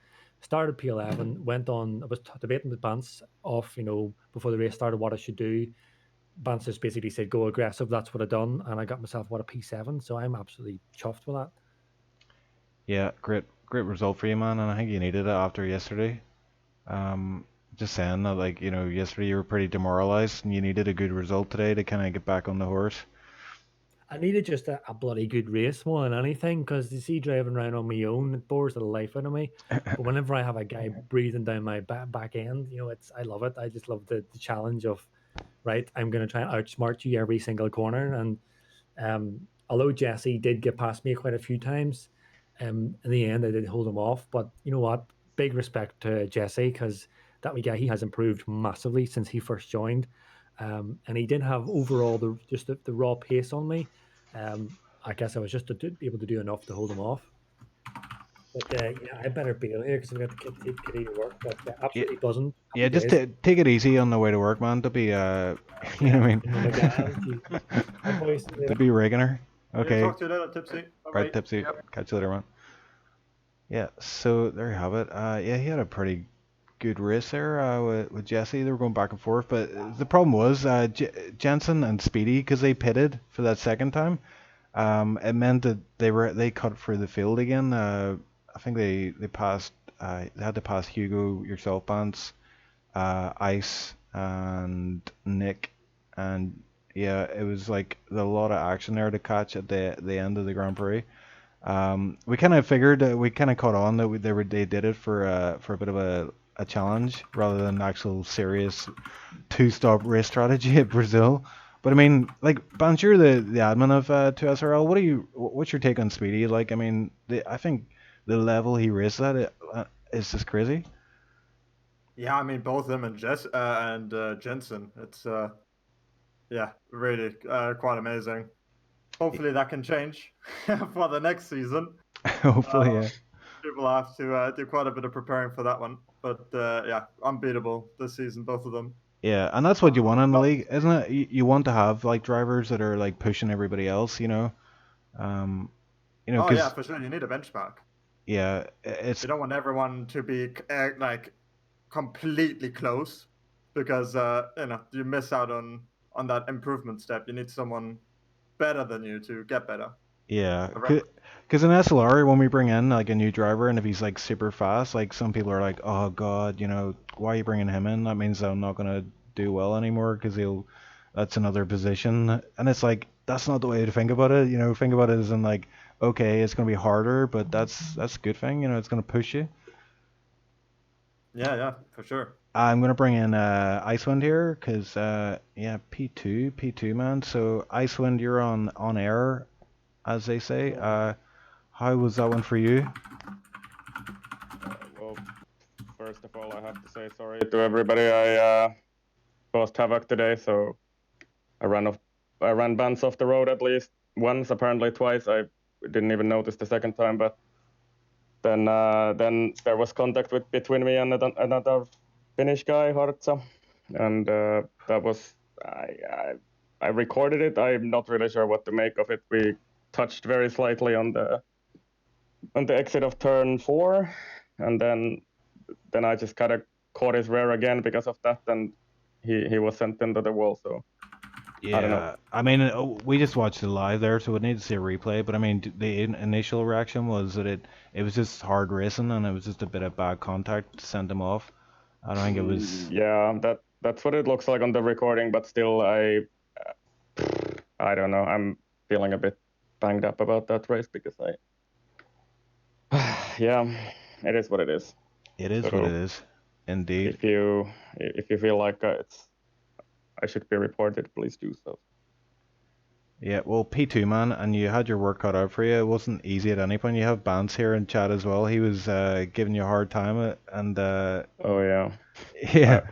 Started P11, went on. I was debating with Bance off, before the race started, what I should do. Bance just basically said, go aggressive. That's what I done. And I got myself, a P7. So I'm absolutely chuffed with that. Yeah, great result for you, man. And I think you needed it after yesterday. Just saying that, like, yesterday you were pretty demoralized and you needed a good result today to kind of get back on the horse. I needed just a bloody good race more than anything, because you see driving around on my own, it bores the life out of me. But whenever I have a guy breathing down my back end, I love it. I just love the challenge of, right, I'm going to try and outsmart you every single corner. And although Jesse did get past me quite a few times, in the end I did hold him off. But you know what? Big respect to Jesse, because that wee guy, he has improved massively since he first joined. And he didn't have overall the raw pace on me. I guess I was just able to do enough to hold him off. But yeah, I better bail here because I've got to take Kitty to work. But absolutely buzzing. Happy Yeah, just days. take it easy on the way to work, man. Don't be, you know what I mean? My God, my voice. Don't be rigging her. Okay. Talk to you later, Tipsy. Right, Tipsy. Catch you later, man. Yeah, so there you have it. Yeah, he had a pretty good race there with Jesse. They were going back and forth, but the problem was Jensen and Speedy, because they pitted for that second time. It meant that they cut through the field again. I think they passed. They had to pass Hugo, yourself, Bance, Ice, and Nick, and yeah, it was like a lot of action there to catch at the end of the Grand Prix. We kind of figured we kind of caught on that they did it for a bit of a challenge rather than actual serious two-stop race strategy at Brazil. But I mean, like, Bance, you're the admin of 2SRL. What's your take on Speedy? Like, I mean, I think the level he races at is just crazy. Yeah, I mean both him and Jensen. It's yeah, really quite amazing. Hopefully that can change for the next season. Hopefully, yeah. People have to do quite a bit of preparing for that one. But yeah, unbeatable this season, both of them. Yeah, and that's what you want in the league, isn't it? You want to have like drivers that are like pushing everybody else, Um, You know, Oh yeah, because for sure. You need a benchmark. yeah, it's You don't want everyone to be like completely close, because you miss out on that improvement step. You need someone better than you to get better. yeah, Correct. because in SLR when we bring in like a new driver and if he's like super fast, like some people are like, oh God, you know, why are you bringing him in? That means I'm not gonna do well anymore because that's another position, and it's like that's not the way to think about it. You know, think about it as in like, okay, it's gonna be harder, but that's a good thing. You know, it's gonna push you. Yeah, for sure. I'm gonna bring in Icewind here because yeah, P2 man. So Icewind, you're on air, as they say. How was that one for you? Well, first of all, I have to say sorry to everybody. I caused havoc today, so I ran bands off the road at least once, apparently twice. I didn't even notice the second time, but then there was contact between me and another Finnish guy, Hartsa, and that was I recorded it. I'm not really sure what to make of it. We touched very slightly on the exit of turn 4, and then I just kind of caught his rear again because of that, and he was sent into the wall. So I don't know. Yeah, I mean, we just watched it live there, so we'd need to see a replay. But I mean, the initial reaction was that it was just hard racing, and it was just a bit of bad contact to send him off. I don't think it was. Yeah, that's what it looks like on the recording, but still, I don't know. I'm feeling a bit banged up about that race because yeah, it is what it is. It is what it is, indeed. If you feel like I should be reported, please do so. Yeah, well, P2 man, and you had your work cut out for you. It wasn't easy at any point. You have Bance here in chat as well. He was giving you a hard time, and Oh yeah, yeah,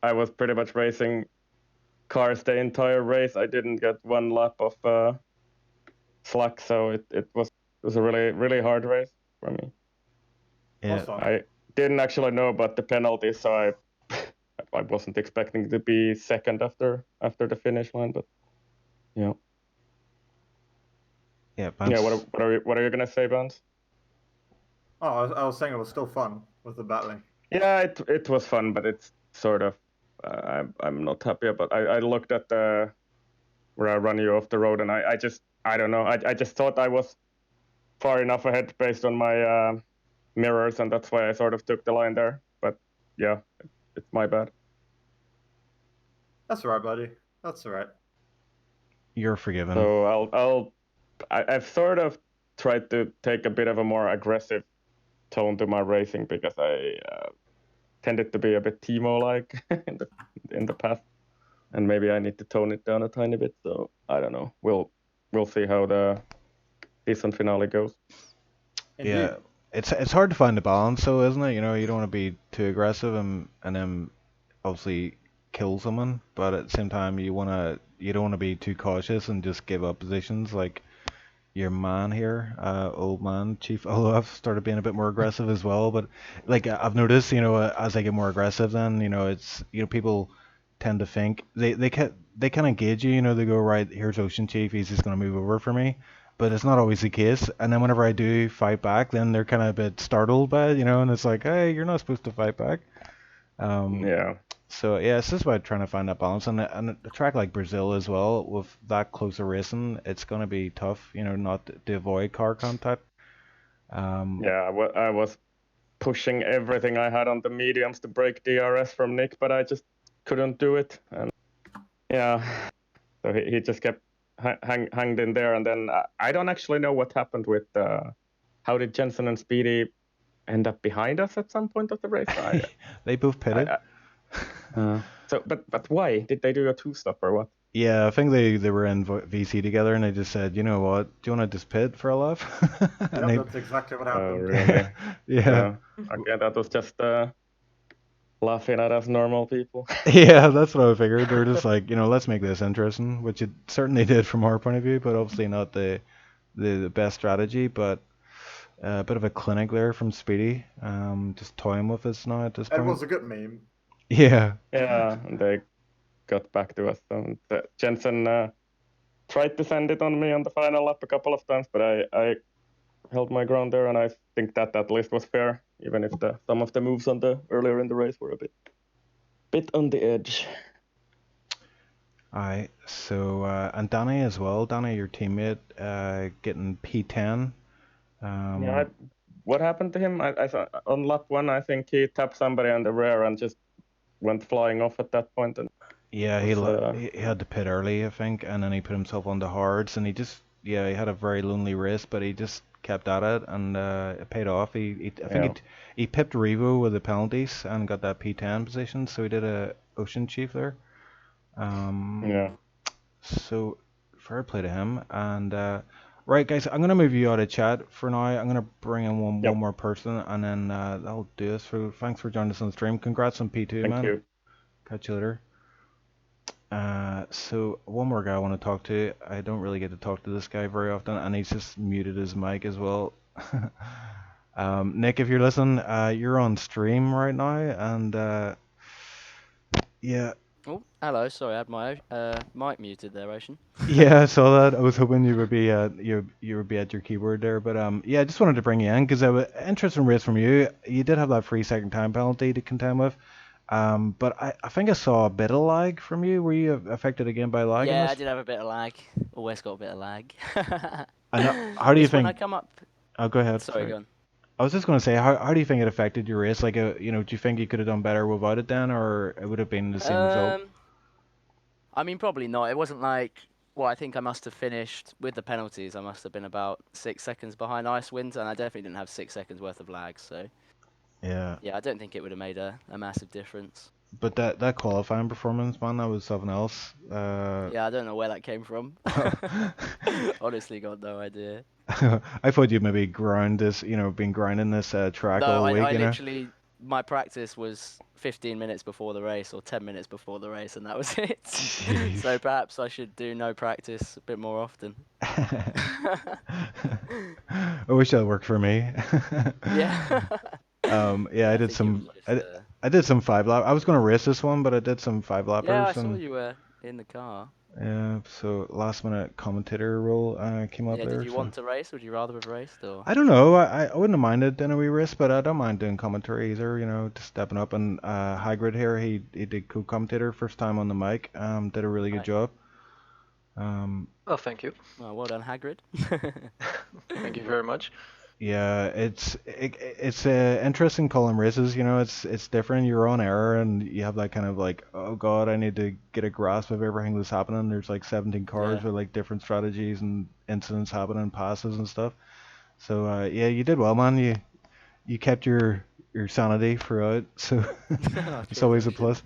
I was pretty much racing cars the entire race. I didn't get one lap of slack, so it was a really hard race for me. yeah. Awesome. I didn't actually know about the penalties, so I wasn't expecting to be second after the finish line, but yeah. Yeah, Bance. Yeah, what are you gonna say, Vance? Oh, I was saying it was still fun with the battling. Yeah, it was fun, but it's sort of I'm not happy about. I looked at the where I run you off the road, and I don't know. I just thought I was far enough ahead based on my mirrors, and that's why I sort of took the line there. But yeah, it's my bad. That's all right, buddy. That's all right. You're forgiven. So I've sort of tried to take a bit of a more aggressive tone to my racing because I tended to be a bit Thimo-like in the past, and maybe I need to tone it down a tiny bit. So I don't know. We'll see how the season finale goes. Indeed. Yeah, it's hard to find the balance, though, isn't it? You know, you don't want to be too aggressive and then obviously kill someone, but at the same time you don't want to be too cautious and just give up positions like your man here, old man Chief Olaf started being a bit more aggressive as well. But like I've noticed, you know, as I get more aggressive, then you know it's people tend to think they kind of gauge you. You know, they go right, here's OceanChief, he's just gonna move over for me. But it's not always the case. And then whenever I do fight back, then they're kind of a bit startled by it, you know, and it's like, hey, you're not supposed to fight back. Yeah. So yeah, it's just about trying to find that balance, and a track like Brazil as well, with that closer racing, it's gonna be tough, you know, not to avoid car contact. Yeah, I was pushing everything I had on the mediums to break DRS from Nick, but I just couldn't do it. And yeah, so he just kept hanged in there. And then I don't actually know what happened with how did Jensen and Speedy end up behind us at some point of the race? They both pitted. So, but why did they do a two-stop or what? Yeah, I think they were in VC together, and they just said, you know what, do you want to just pit for a laugh? Yep, that's exactly what happened. Oh, really? Yeah. Okay, that was just laughing at us normal people. Yeah, that's what I figured. They're just like, you know, let's make this interesting, which it certainly did from our point of view, but obviously not the best strategy. But a bit of a clinic there from Speedy, just toying with us now at this It point. was a good meme. Yeah. Yeah, and they got back to us. And Jensen tried to send it on me on the final lap a couple of times, but I held my ground there, and I think that at least was fair, even if some of the moves on the earlier in the race were a bit on the edge. Alright, so and Danny as well. Danny, your teammate, getting P10. Yeah, what happened to him? I thought on lap 1, I think he tapped somebody on the rear and just went flying off at that point. And Yeah, was, he had to pit early, I think, and then he put himself on the hards, and he he had a very lonely race, but he just kept at it, and it paid off. I think he pipped Revo with the penalties and got that P10 position, so he did a OceanChief there. Yeah. So fair play to him. And right, guys, I'm gonna move you out of chat for now. I'm gonna bring in one more person, and then that'll do us. So thanks for joining us on the stream. Congrats on P2, man. Thank you. Catch you later. So one more guy I want to talk to. I don't really get to talk to this guy very often, and he's just muted his mic as well. Nick, if you're listening, you're on stream right now, and yeah. Oh, hello. Sorry, I had my mic muted there, Ocean. Yeah, I saw that. I was hoping you would be you would be at your keyboard there, but yeah, I just wanted to bring you in because I was interesting race from you. You did have that 3-second time penalty to contend with. But I think I saw a bit of lag from you. Were you affected again by lag? Yeah, I did have a bit of lag. Always got a bit of lag. I know. How do you think? When I come up... Oh, go ahead. Sorry, go on. I was just going to say, how do you think it affected your race? Like, do you think you could have done better without it then, or it would have been the same result? I mean, probably not. It wasn't like... Well, I think I must have finished with the penalties. I must have been about 6 seconds behind Icewind, and I definitely didn't have 6 seconds worth of lag, so... Yeah. Yeah, I don't think it would have made a massive difference. But that qualifying performance, man, that was something else. Yeah, I don't know where that came from. Honestly, got no idea. I thought you'd maybe been grinding this track all week. I literally, my practice was 15 minutes before the race or 10 minutes before the race, and that was it. So perhaps I should do no practice a bit more often. I wish that worked for me. Yeah. Yeah, I did some. I did some 5-lap. I was going to race this one, but I did some 5-lappers. Yeah, I saw you were in the car. Yeah, so last minute commentator role came up there. Did you want to race? Would you rather have raced? Or? I don't know. I wouldn't have minded in a wee race, but I don't mind doing commentary either. Just stepping up. And Hagrid here, he did co-commentator first time on the mic. Did a really good job. Well, thank you. Well done, Hagrid. Thank you very much. Yeah, it's interesting calling races. It's different. You're on air, and you have that kind of like, oh god, I need to get a grasp of everything that's happening. There's like 17 cars with like different strategies and incidents happening, passes and stuff. So yeah, you did well, man. You kept your sanity throughout, so it's always a plus.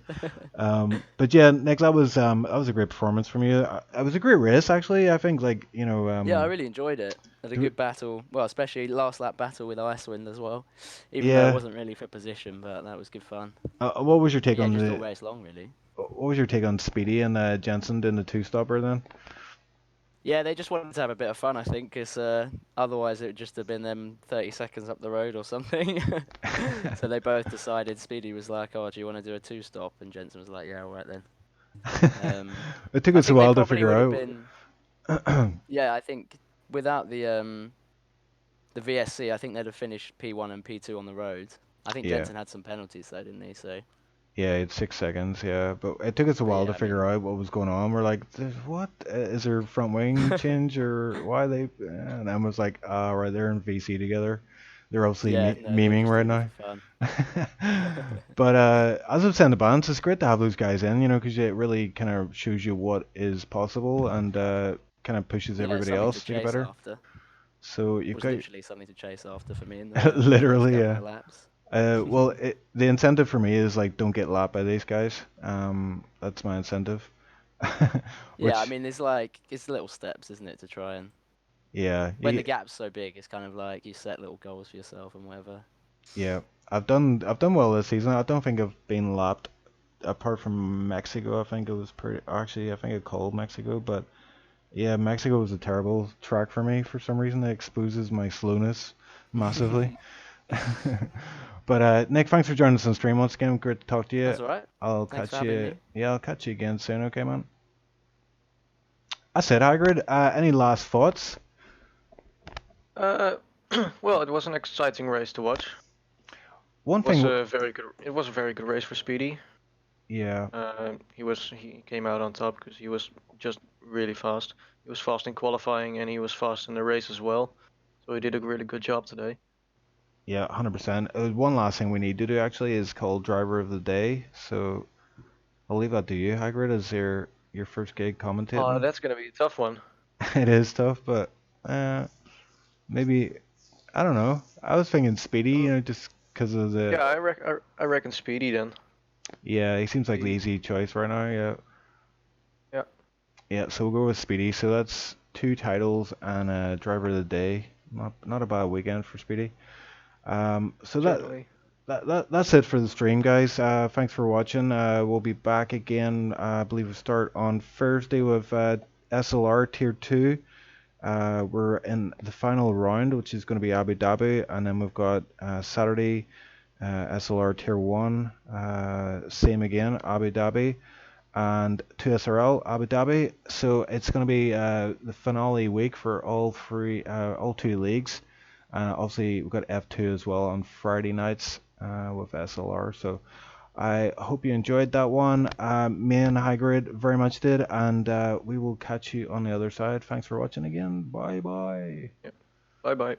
But yeah, Nick, that was a great performance from you. It was a great race, actually. I think, yeah, I really enjoyed it. Had a good battle. Well, especially last lap battle with Icewind as well. Even though it wasn't really for position, but that was good fun. What was your take on just all race long, really. What was your take on Speedy and Jensen doing the 2-stopper then? Yeah, they just wanted to have a bit of fun, I think, because otherwise it would just have been them 30 seconds up the road or something. So they both decided. Speedy was like, "Oh, do you want to do a 2-stop?" And Jensen was like, "Yeah, all right then." It took us a while to figure out. Yeah, I think without the VSC, I think they'd have finished P1 and P2 on the road. I think Jensen had some penalties though, didn't he? So. Yeah, it's 6 seconds, yeah. But it took us a while to figure out what was going on. We're like, what? Is there front wing change or why they... And I was like, oh, right, they're in VC together. They're obviously memeing right now. But as I've said in the balance, it's great to have those guys in, because it really kind of shows you what is possible and kind of pushes everybody else to get better. After. So you've got... literally something to chase after for me. In the, literally, yeah. Laps. Well, the incentive for me is like, don't get lapped by these guys. That's my incentive. Yeah, I mean, it's little steps, isn't it, to try and. Yeah. When the gap's so big, it's kind of like you set little goals for yourself and whatever. Yeah, I've done well this season. I don't think I've been lapped, apart from Mexico. I think it was Actually, I think I called Mexico, but yeah, Mexico was a terrible track for me for some reason. It exposes my slowness massively. But Nick, thanks for joining us on stream once again. Great to talk to you. That's alright. I'll catch you. Yeah, I'll catch you again soon. Okay, man. That's it, Hagrid. Any last thoughts? Uh, well, it was an exciting race to watch. One It was thing, a very good. It was a very good race for Speedy. yeah, He came out on top because he was just really fast. He was fast in qualifying and he was fast in the race as well. So he did a really good job today. yeah, 100%. One last thing we need to do actually is called Driver of the Day. So I'll leave that to you, Hagrid, as your first gig Oh, commentating. that's gonna be a tough one. It is tough, but maybe I don't know. I was thinking Speedy, just because of the Yeah, I reckon Speedy then. yeah, he seems like the Easy. easy choice right now. Yeah, Yeah. yeah. So we'll go with Speedy. So that's 2 titles and a Driver of the Day. Not a bad weekend for Speedy. So Certainly. that's it for the stream, guys. Thanks for watching. We'll be back again. I believe we start on Thursday with SLR Tier 2. We're in the final round, which is going to be Abu Dhabi, and then we've got Saturday SLR Tier 1, same again, Abu Dhabi, and 2SRL Abu Dhabi. So it's going to be the finale week for all 2 leagues. Obviously, we've got F2 as well on Friday nights with SLR. So I hope you enjoyed that one. Me and Hagrid very much did, and we will catch you on the other side. Thanks for watching again. Bye bye. Bye bye.